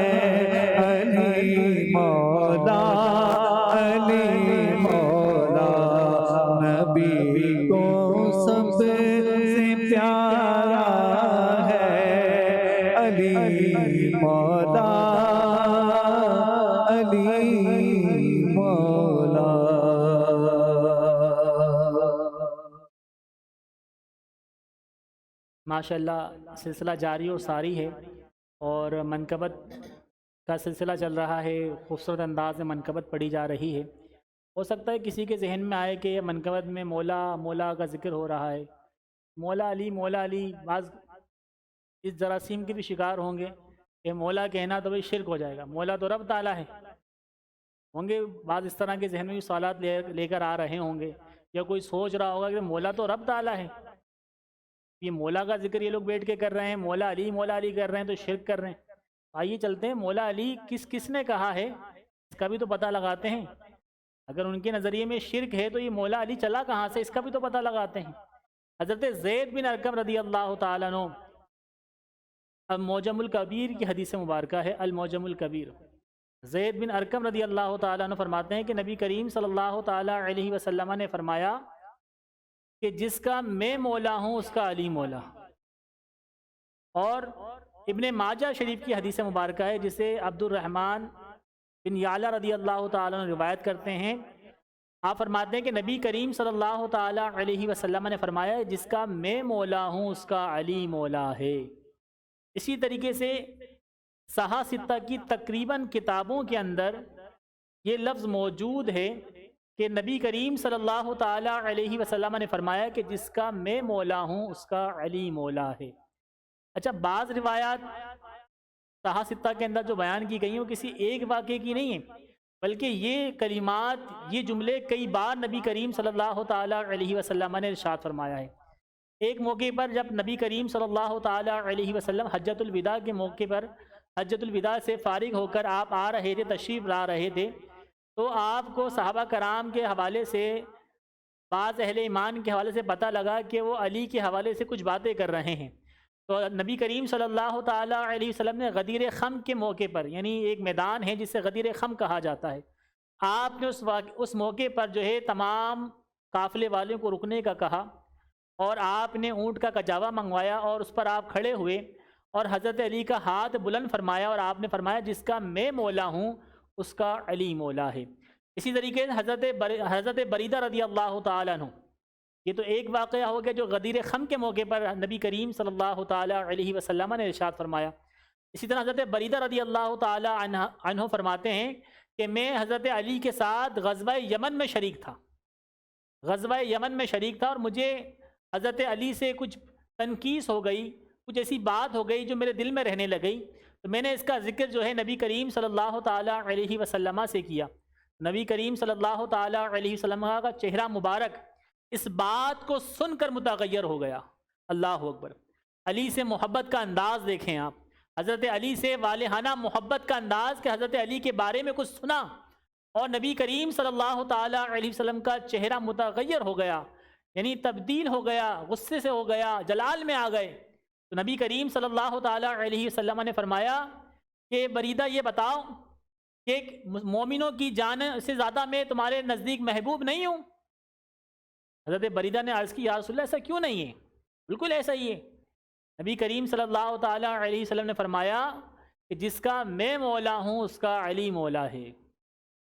علی مولا نبی کو سب سے پیارا ہے علی مولا علی مولا ماشاءاللہ سلسلہ جاری و ساری ہے اور منقبت کا سلسلہ چل رہا ہے، خوبصورت انداز میں منقبت پڑھی جا رہی ہے۔ ہو سکتا ہے کسی کے ذہن میں آئے کہ منقبت میں مولا کا ذکر ہو رہا ہے، مولا علی، بعض اس جراثیم کے بھی شکار ہوں گے کہ مولا کہنا تو بھائی شرک ہو جائے گا، مولا تو رب تعالیٰ ہے، ہوں گے بعض اس طرح کے ذہن میں بھی سوالات لے کر آ رہے ہوں گے، یا کوئی سوچ رہا ہوگا کہ مولا تو رب تعالیٰ ہے، یہ مولا کا ذکر یہ لوگ بیٹھ کے کر رہے ہیں، مولا علی کر رہے ہیں تو شرک کر رہے ہیں۔ آئیے چلتے ہیں، مولا علی کس نے کہا ہے اس کا بھی تو پتہ لگاتے ہیں۔ اگر ان کے نظریے میں شرک ہے تو یہ مولا علی چلا کہاں سے، اس کا بھی تو پتہ لگاتے ہیں۔ حضرت زید بن ارقم رضی اللہ تعالیٰ عنہ، المعجم الکبیر کی حدیث مبارکہ ہے، المعجم الکبیر، زید بن ارقم رضی اللہ تعالیٰ عنہ فرماتے ہیں کہ نبی کریم صلی اللہ تعالیٰ علیہ وسلم نے فرمایا کہ جس کا میں مولا ہوں اس کا علی مولا۔ اور ابن ماجہ شریف کی حدیث مبارکہ ہے جسے عبد الرحمن بن یعلا رضی اللہ تعالیٰ عنہ روایت کرتے ہیں، آپ فرماتے ہیں کہ نبی کریم صلی اللہ تعالیٰ علیہ وسلم نے فرمایا جس کا میں مولا ہوں اس کا علی مولا ہے۔ اسی طریقے سے صحاح ستہ کی تقریباً کتابوں کے اندر یہ لفظ موجود ہے کہ نبی کریم صلی اللہ تعالیٰ علیہ وسلم نے فرمایا کہ جس کا میں مولا ہوں اس کا علی مولا ہے۔ اچھا، بعض روایات صحاح ستہ کے اندر جو بیان کی گئی ہیں وہ کسی ایک واقعے کی نہیں ہیں، بلکہ یہ کلمات، یہ جملے کئی بار نبی کریم صلی اللہ تعالیٰ علیہ وسلم نے ارشاد فرمایا ہے۔ ایک موقع پر جب نبی کریم صلی اللہ تعالیٰ علیہ وسلم حجۃ الوداع کے موقع پر حجۃ الوداع سے فارغ ہو کر آپ آ رہے تھے، تشریف لا رہے تھے، تو آپ کو صحابہ کرام کے حوالے سے، بعض اہل ایمان کے حوالے سے پتہ لگا کہ وہ علی کے حوالے سے کچھ باتیں کر رہے ہیں۔ تو نبی کریم صلی اللہ تعالیٰ علیہ وسلم نے غدیر خم کے موقع پر، یعنی ایک میدان ہے جسے غدیر خم کہا جاتا ہے، آپ نے اس موقع پر جو ہے تمام قافلے والوں کو رکنے کا کہا، اور آپ نے اونٹ کا کجاوا منگوایا اور اس پر آپ کھڑے ہوئے اور حضرت علی کا ہاتھ بلند فرمایا اور آپ نے فرمایا جس کا میں مولا ہوں اس کا علی مولا ہے۔ اسی طریقے سے حضرت بریدہ رضی اللہ تعالیٰ عنہ، یہ تو ایک واقعہ ہو گیا جو غدیر خم کے موقع پر نبی کریم صلی اللہ تعالیٰ علیہ وسلم نے ارشاد فرمایا۔ اسی طرح حضرت بریدہ رضی اللہ تعالیٰ عنہ فرماتے ہیں کہ میں حضرت علی کے ساتھ غزوہ یمن میں شریک تھا، اور مجھے حضرت علی سے کچھ تنقیص ہو گئی، کچھ ایسی بات ہو گئی جو میرے دل میں رہنے لگئی، تو میں نے اس کا ذکر جو ہے نبی کریم صلی اللہ تعالیٰ علیہ وسلم سے کیا۔ نبی کریم صلی اللہ تعالیٰ علیہ وسلم کا چہرہ مبارک اس بات کو سن کر متغیر ہو گیا۔ اللہ اکبر! علی سے محبت کا انداز دیکھیں آپ، حضرت علی سے والہانہ محبت کا انداز کہ حضرت علی کے بارے میں کچھ سنا اور نبی کریم صلی اللہ تعالیٰ علیہ وسلم کا چہرہ متغیر ہو گیا، یعنی تبدیل ہو گیا، غصے سے ہو گیا، جلال میں آ گئے۔ تو نبی کریم صلی اللہ تعالیٰ علیہ وسلم نے فرمایا کہ بریدہ یہ بتاؤ کہ مومنوں کی جان سے زیادہ میں تمہارے نزدیک محبوب نہیں ہوں؟ حضرت بریدہ نے عرض کی یا رسول اللہ ایسا کیوں نہیں ہے؟ بالکل ایسا ہی ہے۔ نبی کریم صلی اللہ تعالیٰ علیہ وسلم نے فرمایا کہ جس کا میں مولا ہوں اس کا علی مولا ہے۔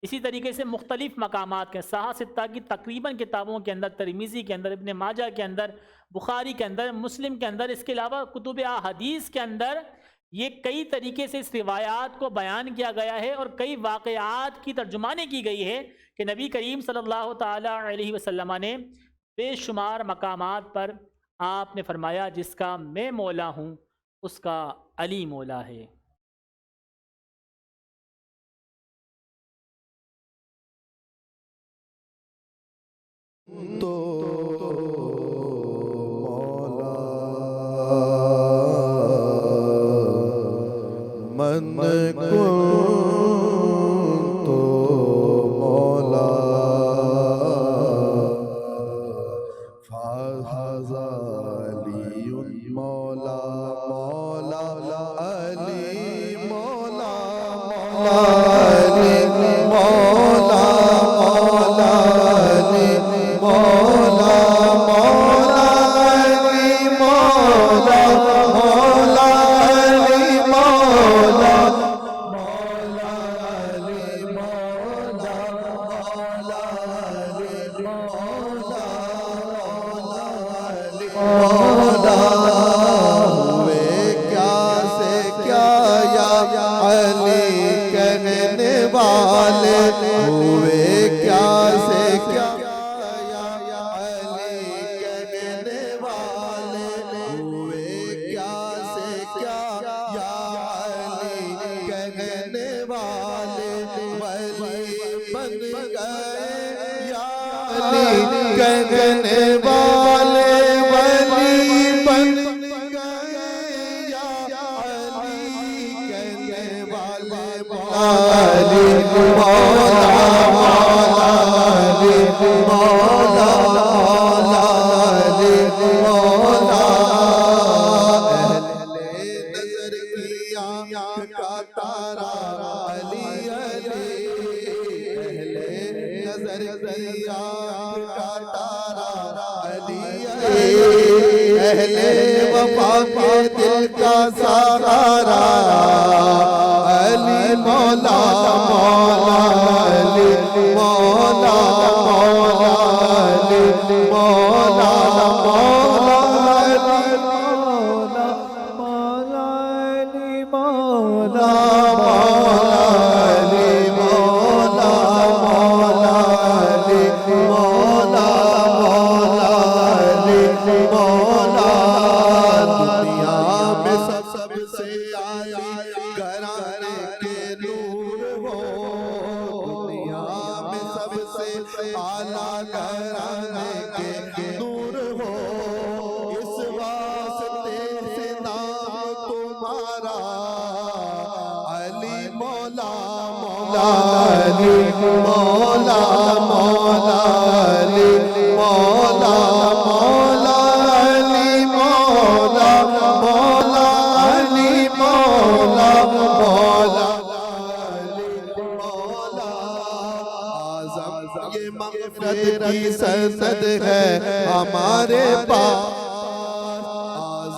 اسی طریقے سے مختلف مقامات کے صحاح ستہ کی تقریباً کتابوں کے اندر، ترمذی کے اندر، ابن ماجہ کے اندر، بخاری کے اندر، مسلم کے اندر، اس کے علاوہ کتب احادیث کے اندر یہ کئی طریقے سے اس روایات کو بیان کیا گیا ہے اور کئی واقعات کی ترجمانی کی گئی ہے کہ نبی کریم صلی اللہ تعالیٰ علیہ وسلم نے بے شمار مقامات پر آپ نے فرمایا جس کا میں مولا ہوں اس کا علی مولا ہے۔ تو مولا من کو تو مولا فہذا علی مولا مولا علی مولا علی مولا مولا علی مولا مولا علی مولا مولا علی مولا مولا علی علی کہنے والے ہوئے کیا سے کیا علی کہنے والے ہوئے کیا سے کیا یا علی کہنے والے ولی بن گئے یا علی کہنے والے ولی بن گئے یا علی کہنے والے علی مولا مولا علی مولا مولا علی مولا اہل نظر کی آنکھ کا تارا علی علی اہل نظر کی آنکھ کا تارا علی علی اہل وفا کے دل کا سہارا علی مولا مولا علی مولا مولا علی مولا مولا علی مولا مولا علی مولا مولا علی مولا مولا علی مولا مولا علی مولا دنیا میں سب سے آیا گھرانے کے نور ہو دنیا میں سب سے اعلیٰ گھرانے کے نور ہو اس واسطے سے نام تمہارا علی مولا مولا علی مولا مولا علی مولا مولا علی مولا مولا علی مولا مولا علی مولا اعظم یہ مغفرت کی سند ہے ہمارے پاس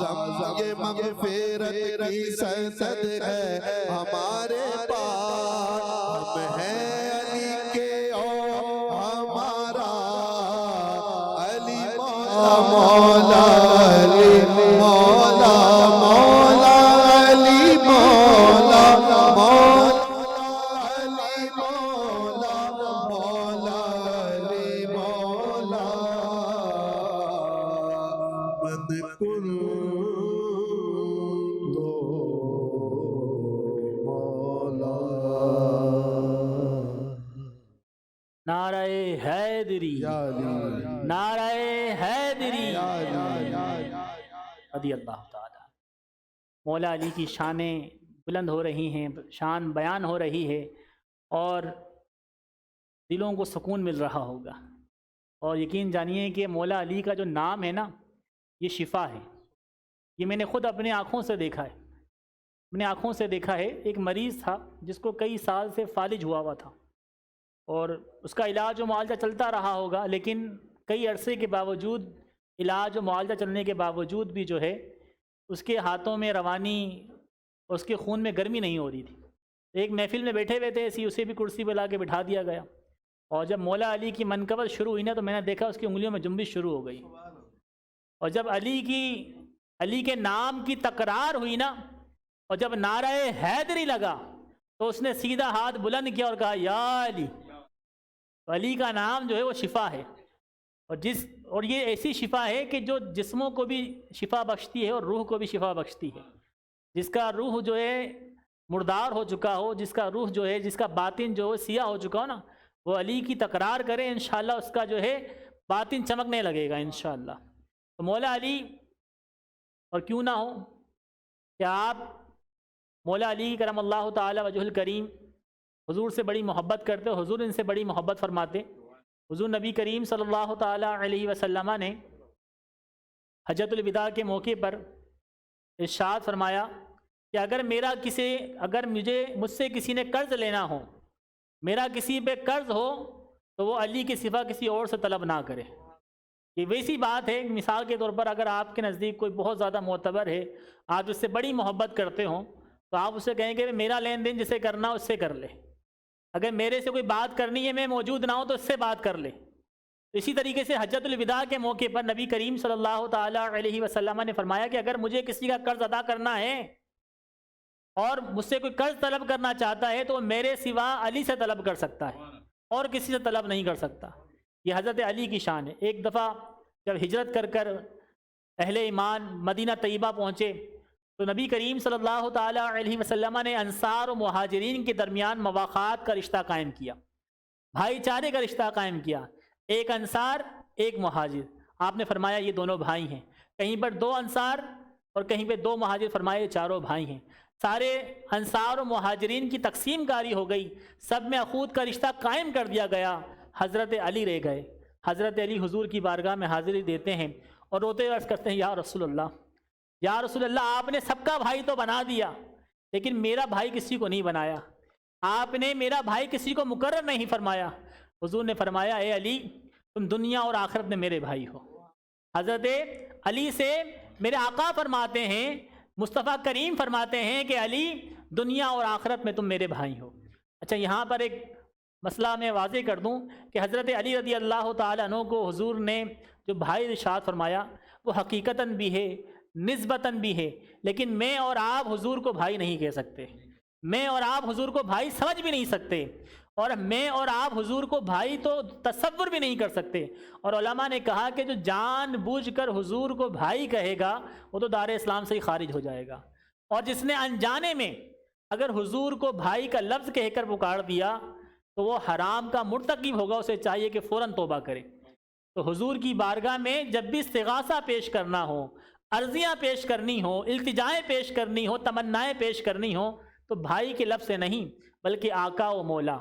اعظم یہ مغفرت کی سند ہے ہمارے پاس ہم ہیں علی کے اور ہمارا علی مولا مولا علی مولا مولا علی مولا مولا علی مولا مولا علی مولا بند کن تو مولا نعرہ حیدری نعرہ حیدری رضی اللہ تعالی مولا علی کی شانیں بلند ہو رہی ہیں شان بیان ہو رہی ہے اور دلوں کو سکون مل رہا ہوگا اور یقین جانیے کہ مولا علی کا جو نام ہے نا یہ شفا ہے یہ میں نے خود اپنے آنکھوں سے دیکھا ہے اپنے آنکھوں سے دیکھا ہے ایک مریض تھا جس کو کئی سال سے فالج ہوا تھا اور اس کا علاج و معالجہ چلتا رہا ہوگا لیکن کئی عرصے کے باوجود علاج و معالجہ چلنے کے باوجود بھی جو ہے اس کے ہاتھوں میں روانی اور اس کے خون میں گرمی نہیں ہو رہی تھی ایک محفل میں بیٹھے ہوئے تھے ایسی اسے بھی کرسی پہ لا کے بٹھا دیا گیا اور جب مولا علی کی منقبت شروع ہوئی نا تو میں نے دیکھا اس کی انگلیوں میں جنبش شروع ہو گئی اور جب علی کے نام کی تکرار ہوئی نا اور جب نعرہ حیدری لگا تو اس نے سیدھا ہاتھ بلند کیا اور کہا یا علی تو علی کا نام جو ہے وہ شفا ہے اور یہ ایسی شفا ہے کہ جو جسموں کو بھی شفا بخشتی ہے اور روح کو بھی شفا بخشتی ہے جس کا روح جو ہے مردار ہو چکا ہو جس کا روح جو ہے جس کا باطن جو ہے سیاہ ہو چکا ہو نا وہ علی کی تکرار کرے انشاءاللہ اس کا جو ہے باطن چمکنے لگے گا انشاءاللہ تو مولا علی اور کیوں نہ ہو کہ آپ مولا علی کرم اللہ تعالی وجہ الکریم حضور سے بڑی محبت کرتے حضور ان سے بڑی محبت فرماتے حضور نبی کریم صلی اللہ تعالی علیہ وسلم نے حجۃ الوداع کے موقع پر ارشاد فرمایا کہ اگر مجھ سے کسی نے قرض لینا ہو میرا کسی پہ قرض ہو تو وہ علی کے سوا کسی اور سے طلب نہ کرے یہ ویسی بات ہے مثال کے طور پر اگر آپ کے نزدیک کوئی بہت زیادہ معتبر ہے آپ اس سے بڑی محبت کرتے ہوں تو آپ اسے کہیں کہ میرا لین دین جسے کرنا اس سے کر لے اگر میرے سے کوئی بات کرنی ہے میں موجود نہ ہوں تو اس سے بات کر لے اسی طریقے سے حجۃ الوداع کے موقع پر نبی کریم صلی اللہ تعالی علیہ وسلم نے فرمایا کہ اگر مجھے کسی کا قرض ادا کرنا ہے اور مجھ سے کوئی قرض طلب کرنا چاہتا ہے تو وہ میرے سوا علی سے طلب کر سکتا ہے اور کسی سے طلب نہیں کر سکتا۔ یہ حضرت علی کی شان ہے۔ ایک دفعہ جب ہجرت کر اہل ایمان مدینہ طیبہ پہنچے تو نبی کریم صلی اللہ تعالیٰ علیہ وسلم نے انصار و مہاجرین کے درمیان مواخات کا رشتہ قائم کیا، بھائی چارے کا رشتہ قائم کیا، ایک انصار ایک مہاجر۔ آپ نے فرمایا یہ دونوں بھائی ہیں، کہیں پر 2 انصار اور کہیں پہ 2 مہاجر، فرمایا یہ چاروں بھائی ہیں۔ سارے انصار و مہاجرین کی تقسیم کاری ہو گئی، سب میں اخوت کا رشتہ قائم کر دیا گیا، حضرت علی رہ گئے۔ حضرت علی حضور کی بارگاہ میں حاضری دیتے ہیں اور روتے عرض کرتے ہیں یا رسول اللہ، یا رسول اللہ، آپ نے سب کا بھائی تو بنا دیا لیکن میرا بھائی کسی کو نہیں بنایا، آپ نے میرا بھائی کسی کو مقرر نہیں فرمایا۔ حضور نے فرمایا اے علی، تم دنیا اور آخرت میں میرے بھائی ہو۔ حضرت علی سے میرے آقا فرماتے ہیں، مصطفیٰ کریم فرماتے ہیں کہ علی، دنیا اور آخرت میں تم میرے بھائی ہو۔ اچھا، یہاں پر ایک مسئلہ میں واضح کر دوں کہ حضرت علی رضی اللہ تعالیٰ عنہ کو حضور نے جو بھائی ارشاد فرمایا وہ حقیقتاً بھی ہے، نسبتاً بھی ہے، لیکن میں اور آپ حضور کو بھائی نہیں کہہ سکتے، میں اور آپ حضور کو بھائی سمجھ بھی نہیں سکتے، اور میں اور آپ حضور کو بھائی تو تصور بھی نہیں کر سکتے۔ اور علماء نے کہا کہ جو جان بوجھ کر حضور کو بھائی کہے گا وہ تو دار اسلام سے ہی خارج ہو جائے گا، اور جس نے انجانے میں اگر حضور کو بھائی کا لفظ کہہ کر پکار دیا تو وہ حرام کا مرتکب ہوگا، اسے چاہیے کہ فوراً توبہ کرے۔ تو حضور کی بارگاہ میں جب بھی استغاثہ پیش کرنا ہو، عرضیاں پیش کرنی ہو، التجائیں پیش کرنی ہو، تمنائیں پیش کرنی ہو تو بھائی کے لفظ سے نہیں بلکہ آقا و مولا،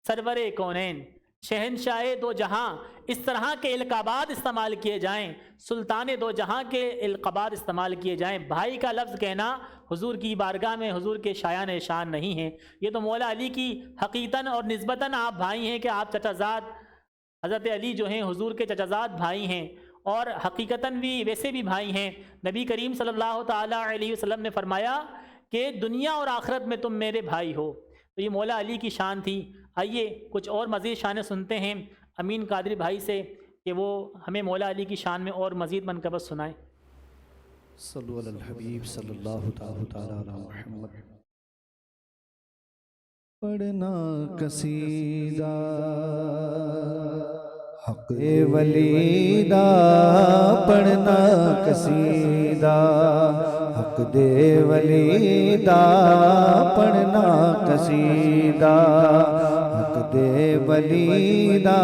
سرور کونین، شہنشاہ دو جہاں، اس طرح کے القابات استعمال کیے جائیں، سلطان دو جہاں کے القابات استعمال کیے جائیں۔ بھائی کا لفظ کہنا حضور کی بارگاہ میں حضور کے شایان شان نہیں ہے۔ یہ تو مولا علی کی حقیقتاً اور نسبتاً آپ بھائی ہیں کہ آپ چچا زاد، حضرت علی جو ہیں حضور کے چچا زاد بھائی ہیں، اور حقیقتاً بھی ویسے بھی بھائی ہیں۔ نبی کریم صلی اللہ تعالیٰ علیہ وسلم نے فرمایا کہ دنیا اور آخرت میں تم میرے بھائی ہو۔ تو یہ مولا علی کی شان تھی۔ آئیے کچھ اور مزید شانیں سنتے ہیں امین قادری بھائی سے کہ وہ ہمیں مولا علی کی شان میں اور مزید منقبت سنائیں۔ صلو علی الحبیب صلی اللہ تعالی علی محمد۔ پڑھنا قصیدہ حق ولیدہ، پڑھنا قصیدہ حق دے ولیدہ، پڑھنا قصیدہ حق دے ولیدہ،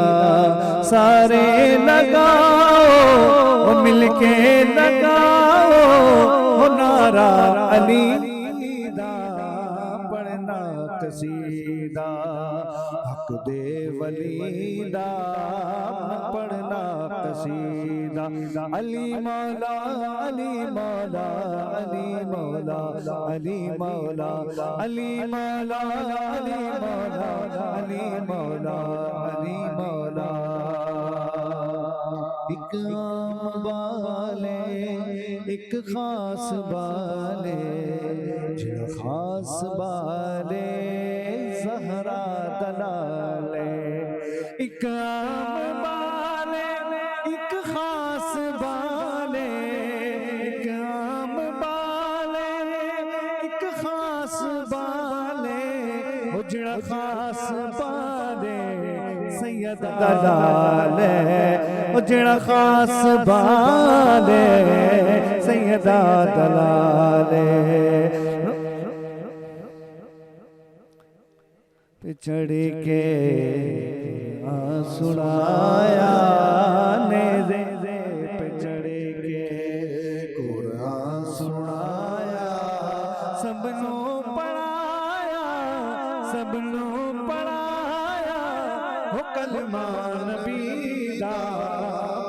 سارے لگاؤ مل کے لگاؤ نعرہ علی دا، پڑھنا قصیدہ حق دے ولیدہ، پڑھنا قصیدہ علی مولا علی مولا علی مولا علی مولا علی مولا علی مولا علی مولا علی مولا۔ ایک عام والے ایک خاص والے، جن خاص والے زہرا دلالے، ایک عام والے ایک خاص والے، ایک عام والے ایک خاص والے، وہ جڑا خاص والے سید دلالے، وہ جڑا خاص والے سیدہ دلالے۔ پہ چڑھ کے سنایا نیزے پہ چڑھ کے قرآن سنایا، سب نو پڑھایا سب نو پڑھایا، وہ کلمہ نبی دا،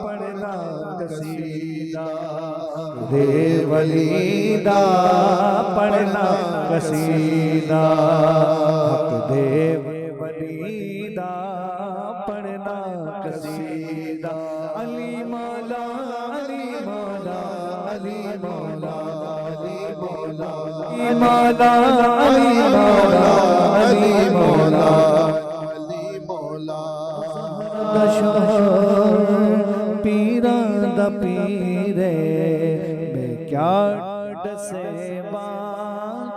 پڑھنا قصیدہ دے ولیدہ، پڑھنا قصیدہ حق دے ولیدہ، پڑھنا قصیدہ علی مولا علی مولا علی مولا علی مولا علی مولا علی مولا علی مولا دشور پیران دا پیرے میں کیا ڈسے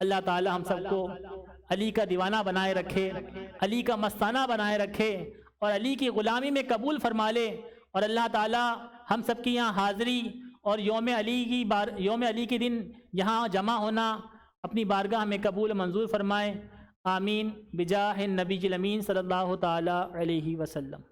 اللہ تعالی ہم سب کو علی کا دیوانہ بنائے رکھے، علی کا مستانہ بنائے رکھے اور علی کی غلامی میں قبول فرما لے، اور اللہ تعالی ہم سب کی یہاں حاضری اور یوم علی کے دن یہاں جمع ہونا اپنی بارگاہ میں قبول منظور فرمائے۔ آمین بجاہ النبی الامین صلی اللہ تعالی علیہ وسلم۔